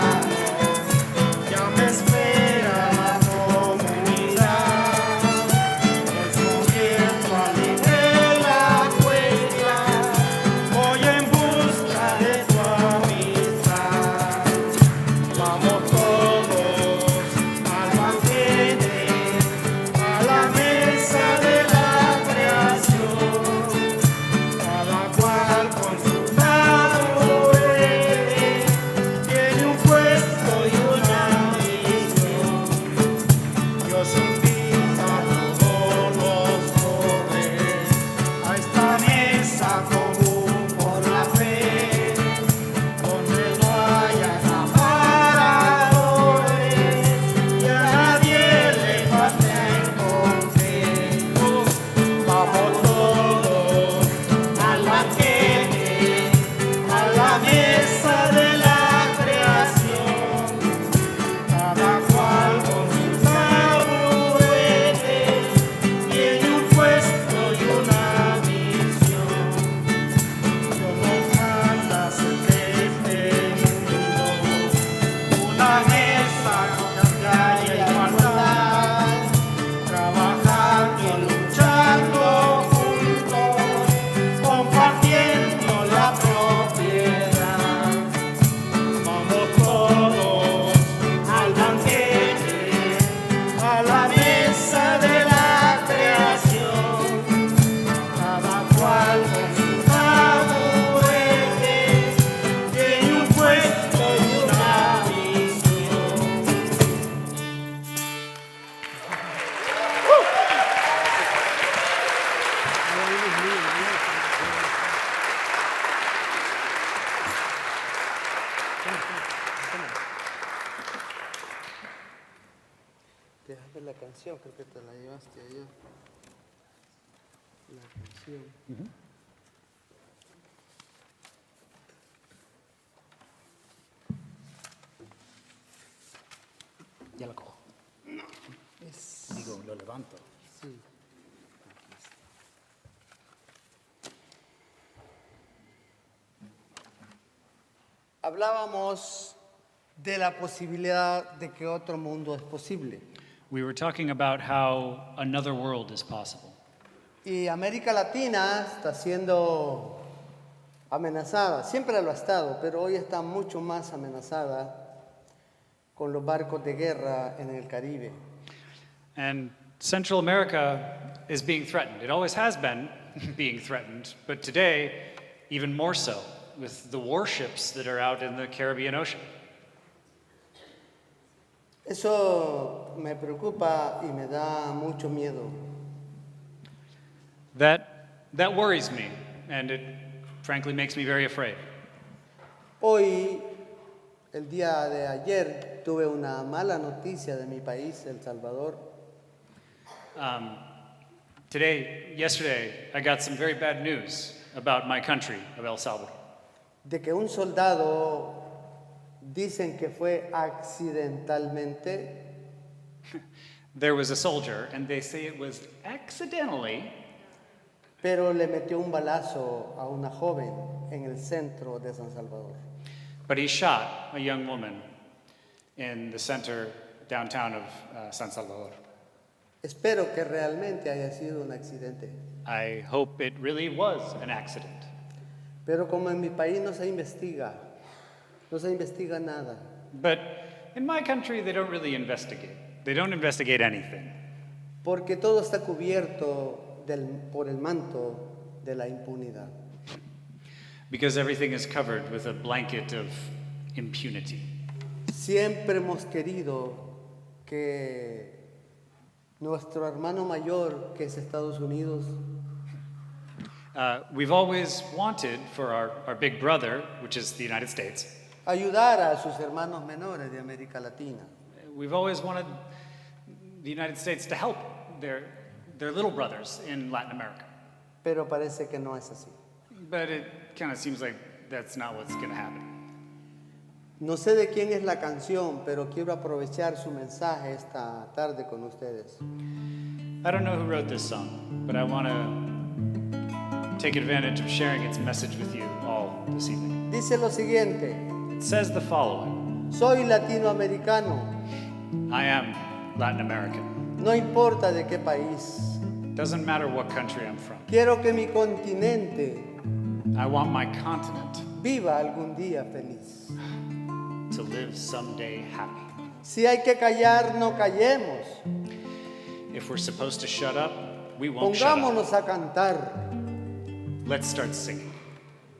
Déjame la canción, creo que te la llevaste allá. La canción. Ya la cojo. Digo, lo levanto. Sí. Hablábamos de la posibilidad de que otro mundo es posible. We were talking about how another world is possible. Y América Latina está siendo amenazada, siempre lo ha estado, pero hoy está mucho más amenazada con los barcos de guerra en el Caribe. And Central America is being threatened. It always has been being threatened, but today, even more so, with the warships that are out in the Caribbean Ocean. Eso me preocupa y me da mucho miedo. That worries me, and it frankly makes me very afraid. Hoy, el día de ayer, tuve una mala noticia de mi país, El Salvador. Yesterday, I got some very bad news about my country of El Salvador. De que un soldado dicen que fue accidentalmente. There was a soldier, and they say it was accidentally. Pero le metió un balazo a una joven en el centro de San Salvador. But he shot a young woman in the center, downtown of San Salvador. Espero que realmente haya sido un accidente. I hope it really was an accident. Pero como en mi país no se investiga nada. But in my country, they don't really investigate. They don't investigate anything. Porque todo está cubierto por el manto de la impunidad. Because everything is covered with a blanket of impunity. Siempre hemos querido que nuestro hermano mayor, que es Estados Unidos, We've always wanted for our big brother, which is the United States, ayudara a sus hermanos menores de América Latina. we've always wanted the United States to help their little brothers in Latin America. Pero parece que no es así. But it kind of seems like that's not what's going to happen. No sé de quién es la canción, pero quiero aprovechar su mensaje esta tarde con ustedes. I don't know who wrote this song, but I want to take advantage of sharing its message with you all this evening. Dice lo siguiente: It says the following: soy latinoamericano. I am Latin American. No importa de qué país. Doesn't matter what country I'm from. Quiero que mi continente I want my continent viva algún día feliz. to live someday happy. Si hay que callar, no callemos. If we're supposed to shut up, we won't shut up. Pongámonos a cantar. Let's start singing.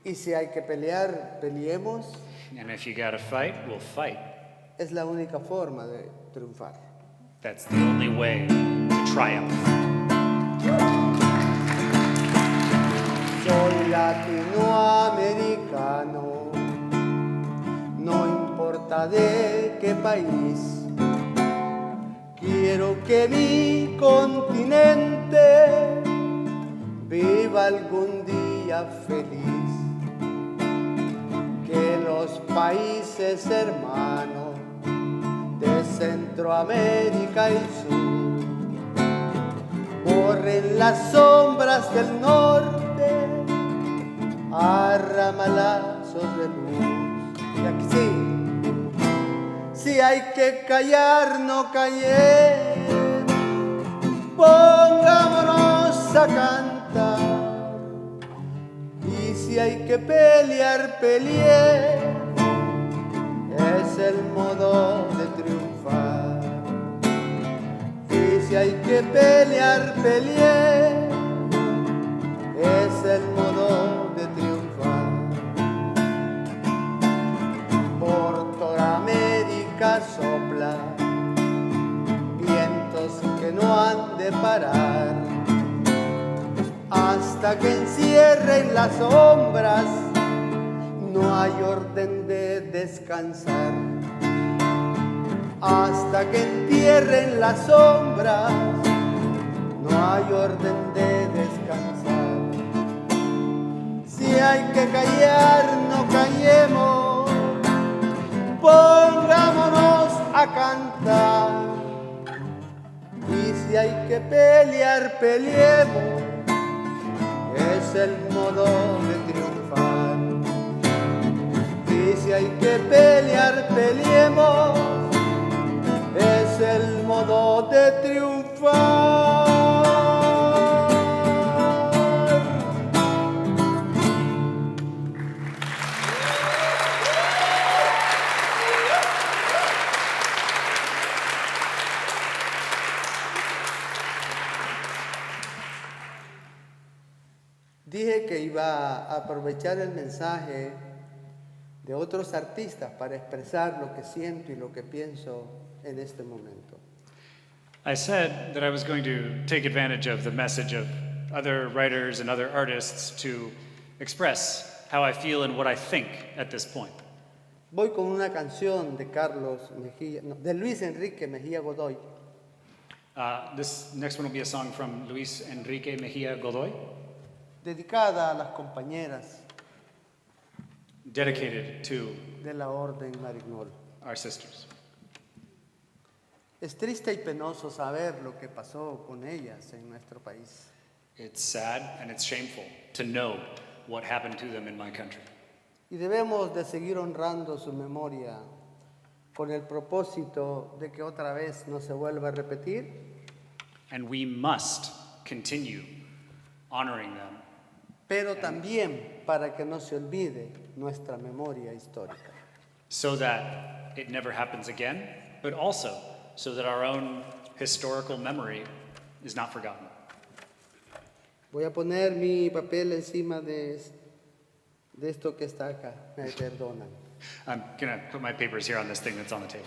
Y si hay que pelear, peleemos. And if you gotta fight, we'll fight. Es la única forma de triunfar. That's the only way to triumph. Soy latinoamericano, no importa de qué país. Quiero que mi continente viva algún día feliz. Que los países hermanos de Centroamérica y Sur borren las sombras del norte a ramalazos de luz. Y aquí sí, si hay que callar, no callemos, pongámonos a cantar. Y si hay que pelear, peleemos, es el modo de triunfar. Y si hay que pelear, peleemos, es el modo de triunfar. Por toda América sopla vientos que no han de parar, hasta que encierren las sombras, no hay orden de descansar, hasta que entierren las sombras, no hay orden de descansar. Si hay que callar, no callemos, pongámonos a cantar. Y si hay que pelear, peleemos, es el modo de triunfar. Y si hay que pelear, peleemos, es el modo de triunfar. Dije que iba a aprovechar el mensaje de otros artistas para expresar lo que siento y lo que pienso en este momento. I said that I was going to take advantage of the message of other writers and other artists to express how I feel and what I think at this point. Voy con una canción de de Luis Enrique Mejía Godoy. This next one will be a song from Luis Enrique Mejía Godoy, Dedicada a las compañeras dedicated to de la Orden Marignol. our sisters. Es triste y penoso saber lo que pasó con ellas en nuestro país. It's sad and it's shameful to know what happened to them in my country. Y debemos de seguir honrando su memoria con el propósito de que otra vez no se vuelva a repetir. And we must continue honoring them. Pero también para que no se olvide nuestra memoria histórica. So that it never happens again, but also so that our own historical memory is not forgotten. Voy a poner mi papel encima de esto que está acá. Me perdonan. I'm going to put my papers here on this thing that's on the table.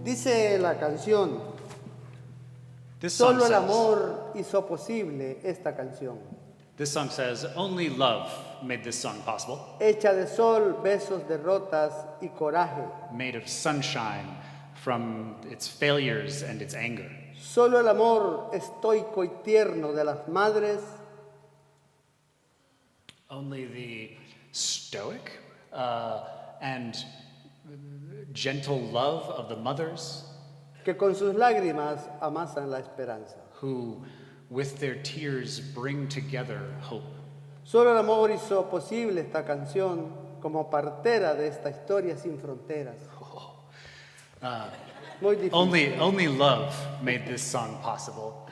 Dice la canción, This song solo el says, amor hizo posible esta canción. this song says, only love made this song possible, Hecha de sol, besos, derrotas y coraje. made of sunshine from its failures and its anger. Solo el amor estoico y tierno de las madres Only the stoic and gentle love of the mothers que con sus lágrimas amasan la esperanza. who, with their tears, bring together hope. Solo el amor hizo posible esta canción como partera de esta historia sin fronteras. Muy difícil. Only love made this song possible.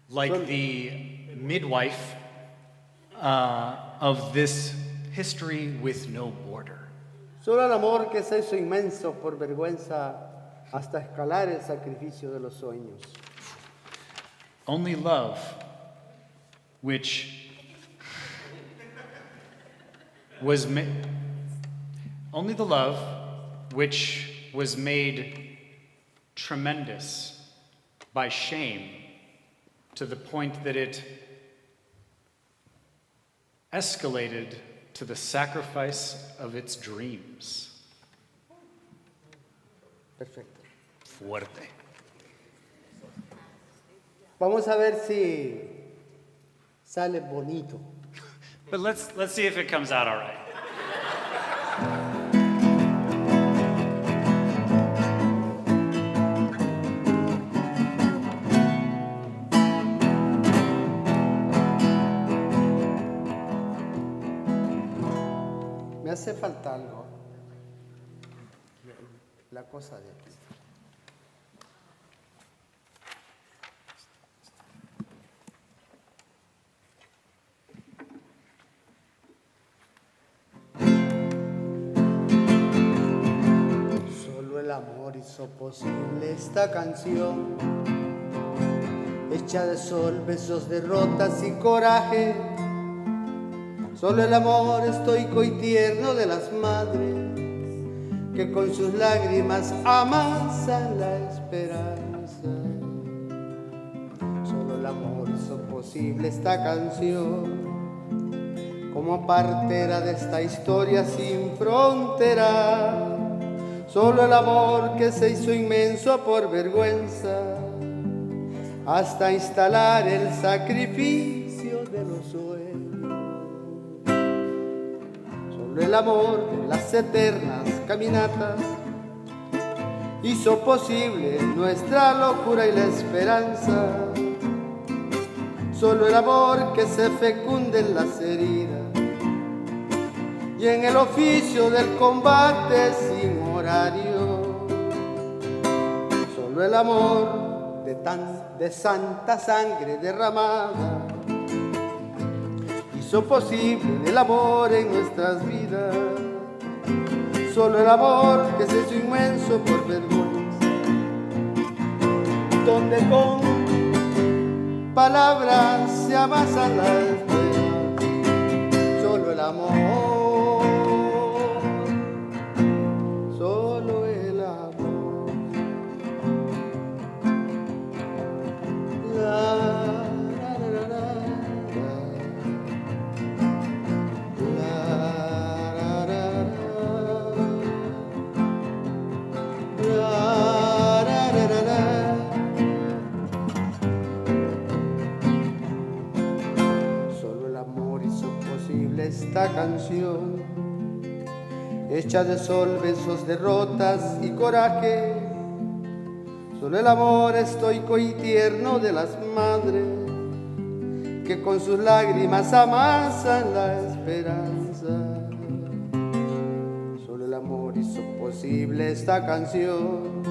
Like the midwife of this history with no border. Solo el amor que se hizo inmenso por vergüenza hasta escalar el sacrificio de los sueños. Only love, which was only the love which was made tremendous by shame to the point that it escalated to the sacrifice of its dreams. Perfecto. Fuerte. Vamos a ver si sale bonito. But let's see if it comes out all right. Me hace falta algo. La cosa de aquí. Solo el amor hizo posible esta canción, hecha de sol, besos, derrotas y coraje. Solo el amor estoico y tierno de las madres que con sus lágrimas amasan la esperanza. Solo el amor hizo posible esta canción, como partera de esta historia sin frontera. Solo el amor que se hizo inmenso por vergüenza, hasta instalar el sacrificio de los sueños. Solo el amor de las eternas caminatas hizo posible nuestra locura y la esperanza. Solo el amor que se fecunde en las heridas y en el oficio del combate sin horario. Solo el amor de santa sangre derramada hizo posible el amor en nuestras vidas. Solo el amor que se hizo inmenso por vergüenza, donde con palabras se amasan las venas. Solo el amor, solo el amor. La, la, la, la, esta canción, hecha de sol, besos, derrotas y coraje. Solo el amor estoico y tierno de las madres que con sus lágrimas amasan la esperanza. Solo el amor hizo posible esta canción,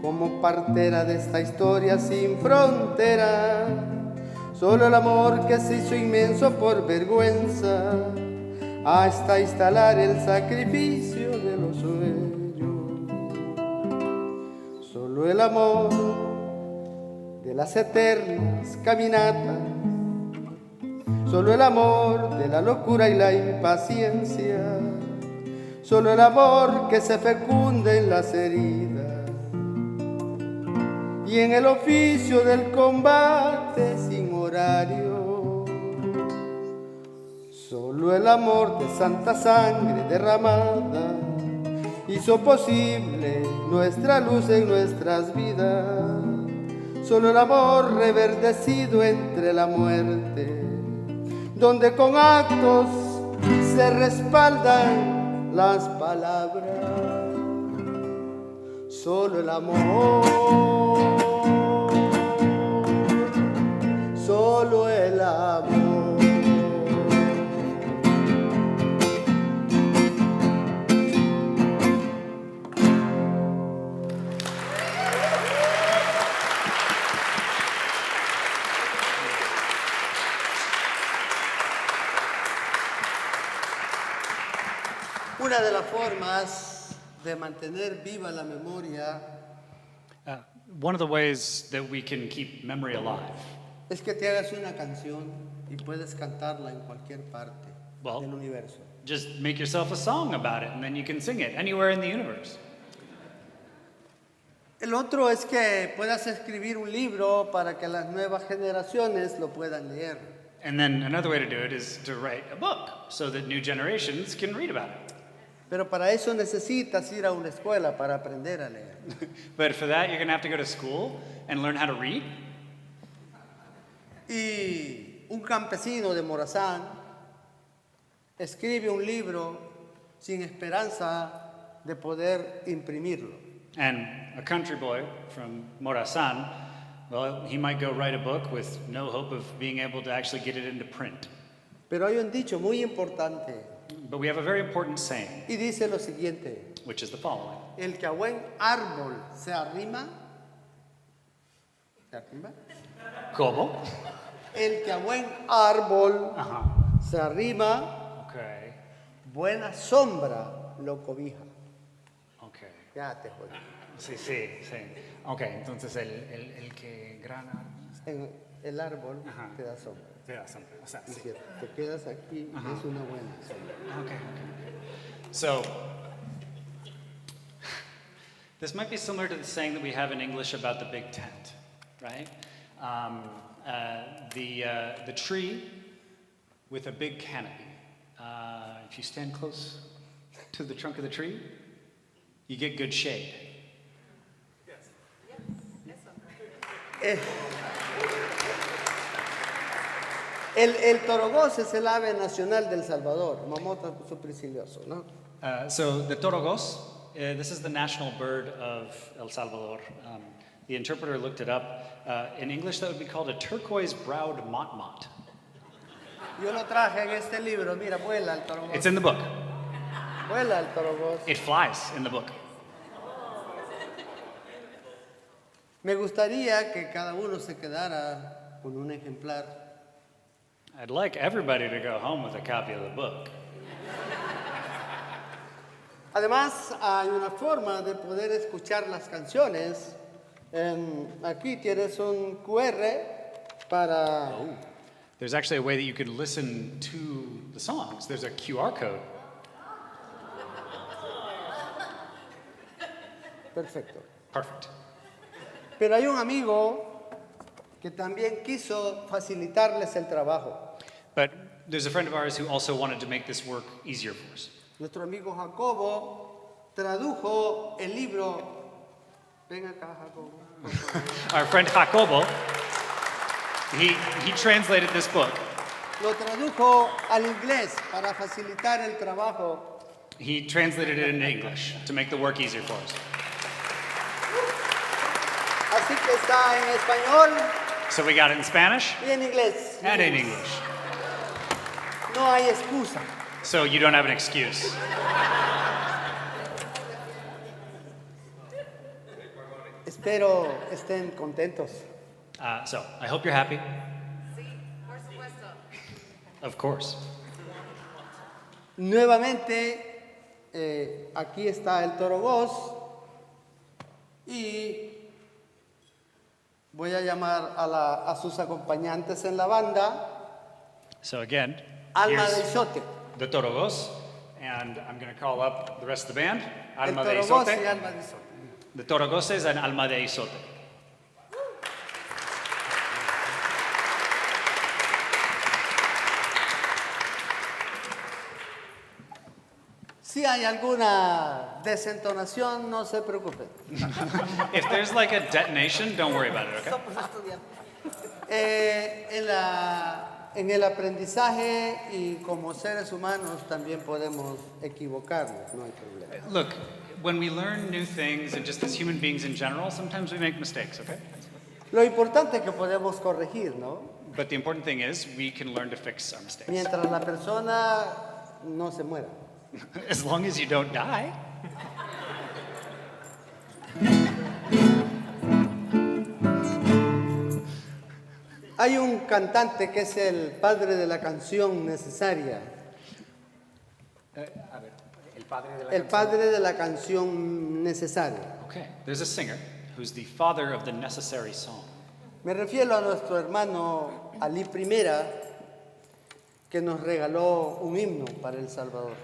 como partera de esta historia sin frontera. Solo el amor que se hizo inmenso por vergüenza, hasta instalar el sacrificio de los sueños. Solo el amor de las eternas caminatas, solo el amor de la locura y la impaciencia, solo el amor que se fecunde en las heridas y en el oficio del combate sin horario. Solo el amor de santa sangre derramada hizo posible nuestra luz en nuestras vidas. Solo el amor reverdecido entre la muerte, donde con actos se respaldan las palabras. Solo el amor, solo el amor. Una de las formas de mantener viva la memoria One of the ways that we can keep memory alive es que te hagas una canción y puedes cantarla en cualquier parte del universo. just make yourself a song about it, and then you can sing it anywhere in the universe. El otro es que puedas escribir un libro para que las nuevas generaciones lo puedan leer. And then another way to do it is to write a book so that new generations can read about it. Pero para eso necesitas ir a una escuela para aprender a leer. But for that, you're going to have to go to school and learn how to read. Y un campesino de Morazán escribe un libro sin esperanza de poder imprimirlo. And a country boy from Morazán, well, he might go write a book with no hope of being able to actually get it into print. Pero hay un dicho muy importante. But we have a very important saying, Y dice lo siguiente: which is the following. el que a buen árbol se arrima, ¿se arrima? ¿Cómo? El que a buen árbol se arrima, Okay. buena sombra lo cobija. Okay. Ya te jodí. Sí, sí, sí. Okay, entonces el que grana... En el árbol te da sombra. Te da sombra, o sea, Y sí. si te quedas aquí, es una buena sombra. Okay. So, this might be similar to the saying that we have in English about the big tent, right? The tree with a big canopy. If you stand close to the trunk of the tree, you get good shade. El torogós es el ave nacional del Salvador, mamota supercilioso, ¿no? So the torogos, this is the national bird of El Salvador. The interpreter looked it up. In English, that would be called a turquoise-browed motmot. Yo lo traje en este libro, mira, vuela el torogós. It's in the book. Vuela el torogós. It flies in the book. Me gustaría que cada uno se quedara con un ejemplar. I'd like everybody to go home with a copy of the book. Además, hay una forma de poder escuchar las canciones. Aquí tienes un QR para... There's actually a way that you could listen to the songs. There's a QR code. Perfecto. Perfect. Pero hay un amigo que también quiso facilitarles el trabajo. But there's a friend of ours who also wanted to make this work easier for us. Nuestro amigo Jacobo tradujo el libro. Ven acá, Jacobo. Our friend Jacobo, he translated this book. Lo tradujo al inglés para facilitar el trabajo. He translated it into English to make the work easier for us. Así que está en español So we got it in Spanish y en inglés. and in English. No hay excusa. So you don't have an excuse. Espero estén contentos. So I hope you're happy. Of course. Nuevamente, aquí está el torogós y voy a llamar a sus acompañantes en la banda, So again, Alma here's de Isote. the torogos, and I'm going to call up the rest of the band. El Alma de torogós Isote. y Alma de Isote. The torogoses and Alma de Isote. Si hay alguna desentonación, no se preocupen. If there's like a detonation, don't worry about it, okay? En el aprendizaje y como seres humanos también podemos equivocarnos, no hay problema. Look, when we learn new things, and just as human beings in general, sometimes we make mistakes, okay? Lo importante es que podemos corregir, ¿no? But the important thing is we can learn to fix our mistakes. Mientras la persona no se muera. As long as you don't die. Hay un cantante que es el padre de la canción necesaria. El padre de la canción necesaria. Okay, there's a singer who's the father of the necessary song. Me refiero a nuestro hermano Ali I, que nos regaló un himno para El Salvador.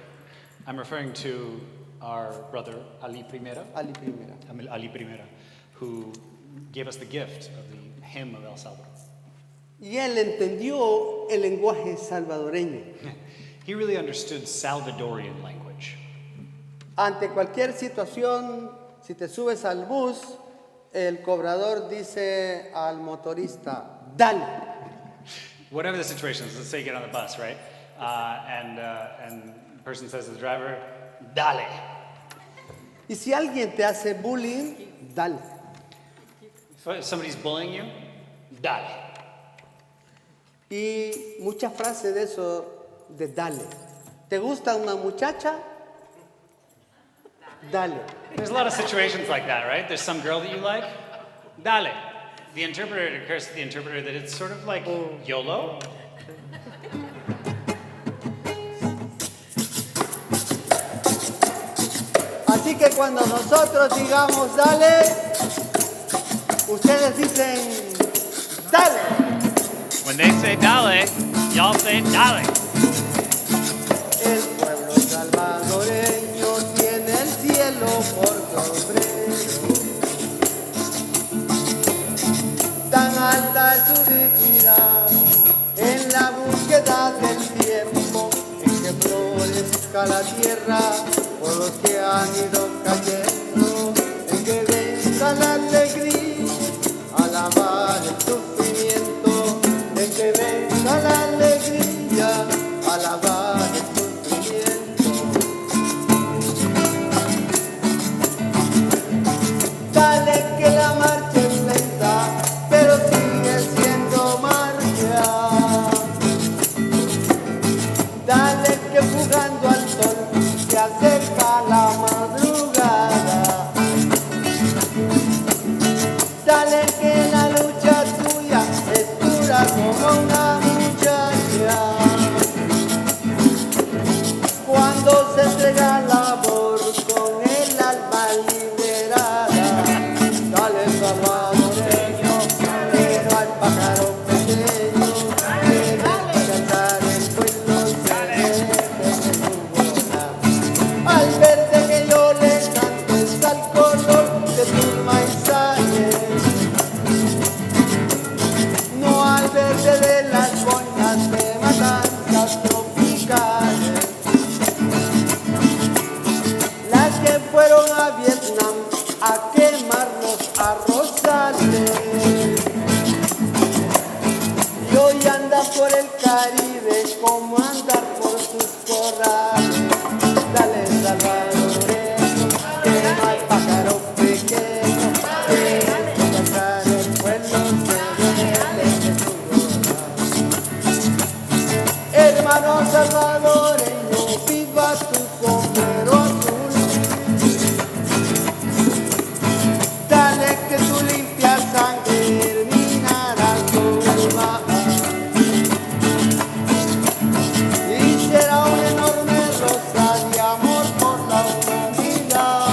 I'm referring to our brother Ali Primera, Ali I. who gave us the gift of the hymn of El Salvador. Y él entendió el lenguaje salvadoreño. He really understood Salvadorian language. Ante cualquier situación, si te subes al bus, el cobrador dice al motorista, dale. Whatever the situation is, let's say you get on the bus, right? And the person says to the driver, dale. Y si alguien te hace bullying, dale. If somebody's bullying you, dale. Y muchas frases de eso, de dale. ¿Te gusta una muchacha? Dale. There's a lot of situations like that, right? There's some girl that you like, dale. The interpreter, it occurs to the interpreter that it's sort of like YOLO. Así que cuando nosotros digamos dale, ustedes dicen dale. When they say dale, y'all say dale. El pueblo salvadoreño tiene el cielo por sombrero. Tan alta es su dignidad en la búsqueda del cielo. estremezca la tierra por los que han ido cayendo, en que venga la alegría, alabar el sufrimiento, en que venga la alegría, alabar el sufrimiento. Dale que la marcha es lenta, pero sigue siendo marcha. Dale que jugando al sol se acerca la madrugada. Dale que la lucha tuya es dura como una muchacha. Cuando se entrega labor con el alma liberada, dale salvadoreño, que no hay pájaro pequeño, que deja cantar el pueblo se deje su volar. Al verde que yo le cantes al color de tus maizares, no al verde de las boinas de matanzas tropicales, las que fueron a Vietnam a quemar los arrozales y hoy anda por el Caribe como andar por sus corrales. Dale salvadoreño, que no hay pájaro pequeño, que deja cantar el pueblo se deje su volar. Hermano salvadoreño, viva tu sombrero azul. Dale que tu limpia sangre terminará tu mar y será una enorme rosa de amor por la humanidad.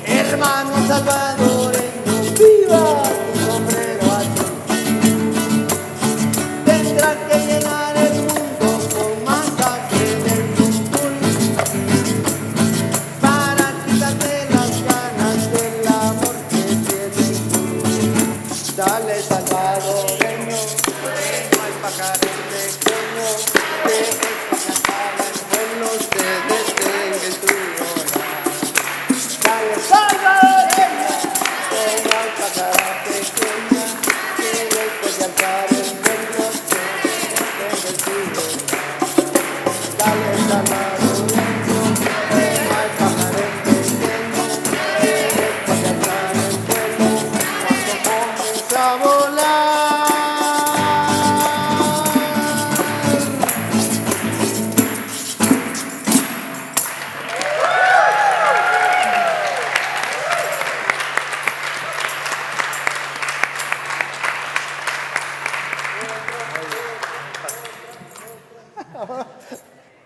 Hermano salvadoreño, viva tu sombrero azul. Tendrán que llenar el mundo con masacre del Tutul para quitarte las ganas del amor que tienes tú. Dale salvadoreño, que no hay pájaro pequeño, que deja cantar el pueblo se detenga tu volar. Dale salvadoreño, que no hay pájaro pequeño, que deja cantar el pueblo se detenga tu volar. Dale salvadoreño, que no hay pájaro pequeño, que deja cantar el pueblo cuando comienza a volar.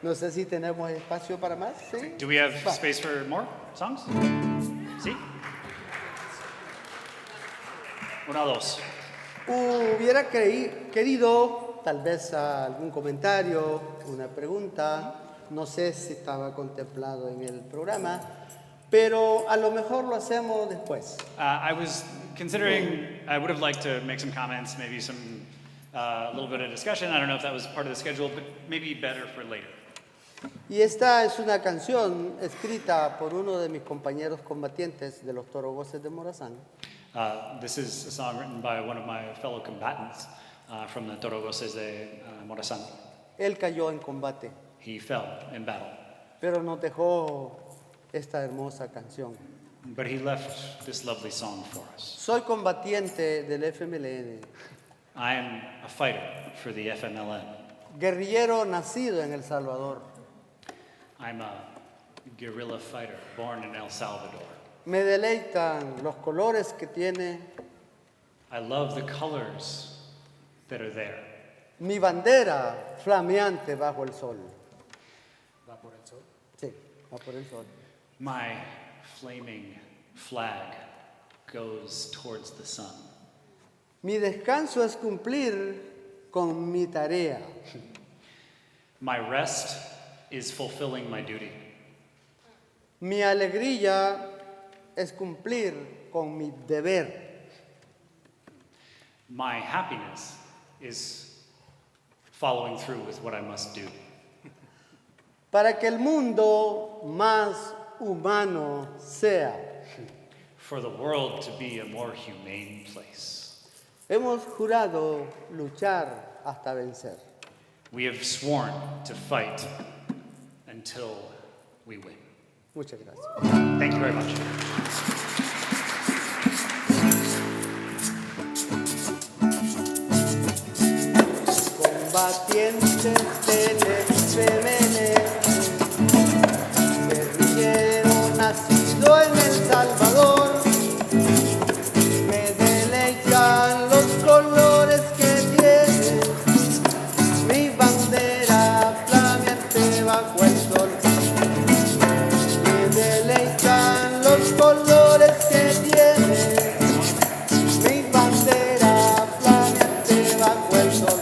No sé si tenemos espacio para más. ¿Sí? Do we have space for more songs? ¿Sí? Una, dos. Hubiera querido tal vez algún comentario, una pregunta, no sé si estaba contemplado en el programa, pero a lo mejor lo hacemos después. I was considering, I would have liked to make some comments, maybe some, a little bit of discussion. I don't know if that was part of the schedule, but maybe better for later. Y esta es una canción escrita por uno de mis compañeros combatientes de los Torogoces de Morazán. This is a song written by one of my fellow combatants from the Torogoses de Morazán. Él cayó en combate, He fell in battle, pero nos dejó esta hermosa canción. but he left this lovely song for us. Soy combatiente del FMLN, I am a fighter for the FMLN. guerrillero nacido en El Salvador. I'm a guerrilla fighter born in El Salvador. Me deleitan los colores que tiene I love the colors that are there. mi bandera flameante bajo el sol. ¿Va por el sol? Sí, va por el sol. My flaming flag goes towards the sun. Mi descanso es cumplir con mi tarea. My rest is fulfilling my duty. Mi alegría es cumplir con mi deber. My happiness is following through with what I must do. Para que el mundo más humano sea. For the world to be a more humane place. Hemos jurado luchar hasta vencer. We have sworn to fight until we win. Muchas gracias. Thank you very much. Combatientes del FMLN, guerrillero nacido en El Salvador, me deleitan los colores que tiene mi bandera flameante bajo el sol. Me deleitan los colores que tiene mi bandera flameante bajo el sol.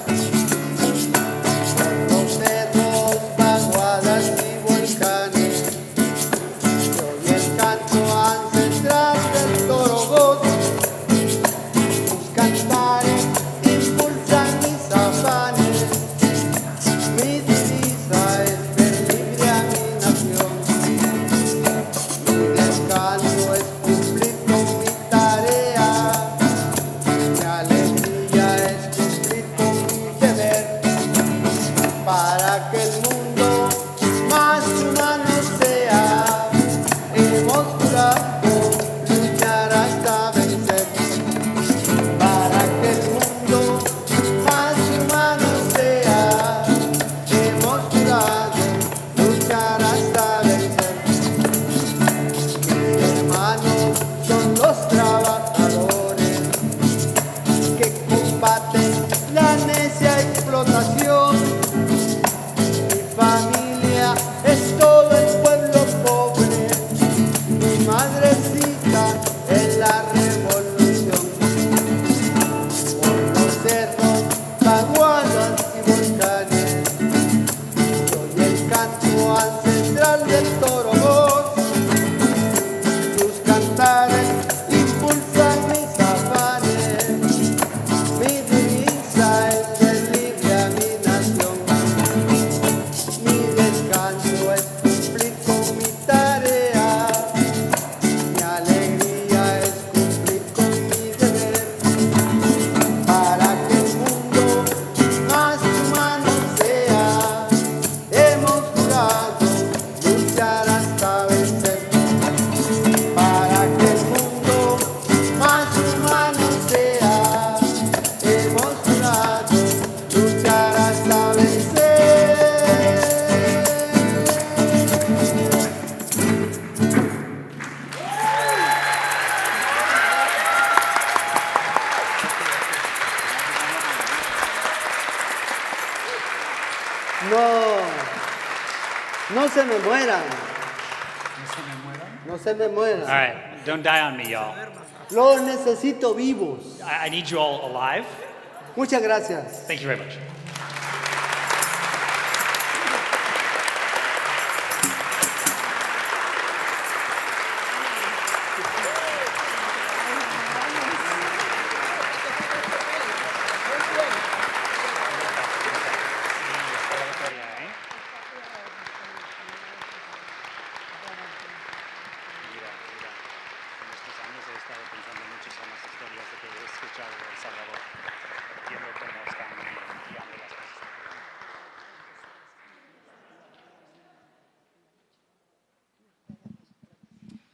No se me mueran. No se me mueran. All right, don't die on me, y'all. Los necesito vivos. I need you all alive. Muchas gracias. Thank you very much.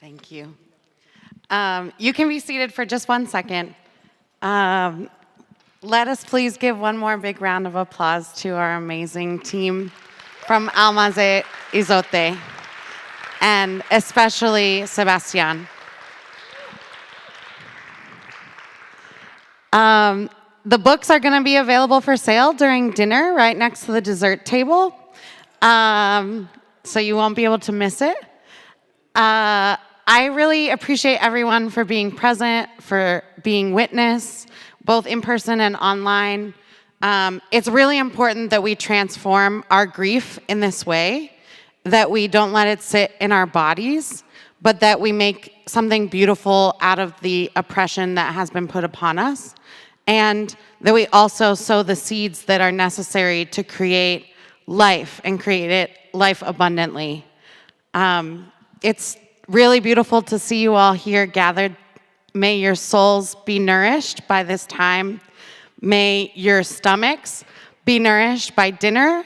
Thank you. You can be seated for just 1 second. Let us please give one more big round of applause to our amazing team from Almas de Izote, and especially Sebastian. The books are going to be available for sale during dinner right next to the dessert table, so you won't be able to miss it. I really appreciate everyone for being present, for being witness, both in person and online. It's really important that we transform our grief in this way, that we don't let it sit in our bodies, but that we make something beautiful out of the oppression that has been put upon us. and that we also sow the seeds that are necessary to create life and create it life abundantly. It's really beautiful to see you all here gathered. May your souls be nourished by this time. May your stomachs be nourished by dinner.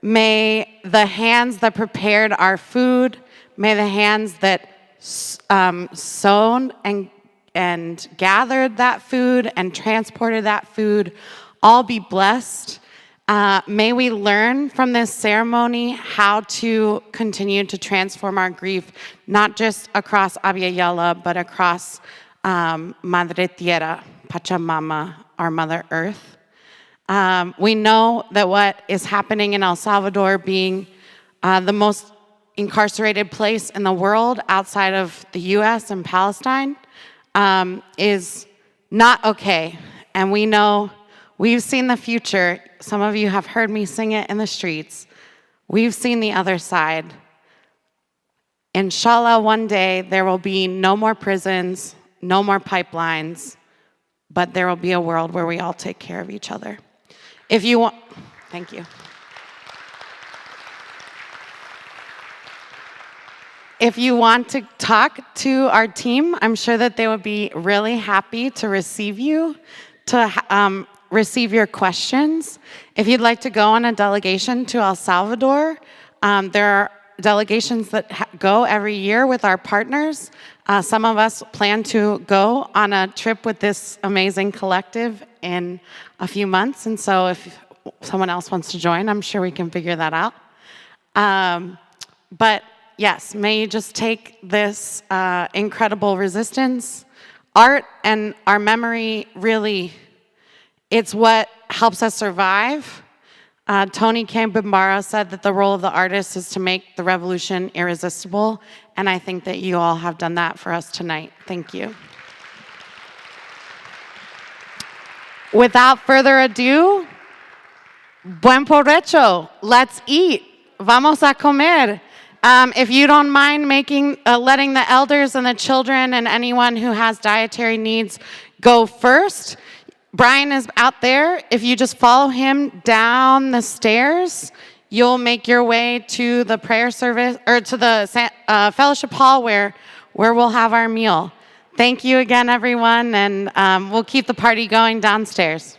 May the hands that prepared our food, may the hands that sown and gathered that food and transported that food all be blessed. May we learn from this ceremony how to continue to transform our grief, not just across Abya Yala, but across Madre Tierra, Pachamama, our Mother Earth. We know that what is happening in El Salvador, being the most incarcerated place in the world outside of the US and Palestine, is not okay. And we know, we've seen the future. Some of you have heard me sing it in the streets. We've seen the other side. Inshallah, one day there will be no more prisons, no more pipelines, but there will be a world where we all take care of each other. If you want, thank you. If you want to talk to our team, I'm sure that they would be really happy to receive you, to receive your questions. If you'd like to go on a delegation to El Salvador, there are delegations that go every year with our partners. Some of us plan to go on a trip with this amazing collective in a few months, and so if someone else wants to join, I'm sure we can figure that out. But yes, may you just take this incredible resistance. Art and our memory, really, it's what helps us survive. Tony Kambambara said that the role of the artist is to make the revolution irresistible, and I think that you all have done that for us tonight. Thank you. Without further ado, buen provecho. Let's eat. Vamos a comer. If you don't mind letting the elders and the children and anyone who has dietary needs go first. Brian is out there. If you just follow him down the stairs, you'll make your way to the prayer service, or to the fellowship hall where we'll have our meal. Thank you again, everyone, and we'll keep the party going downstairs.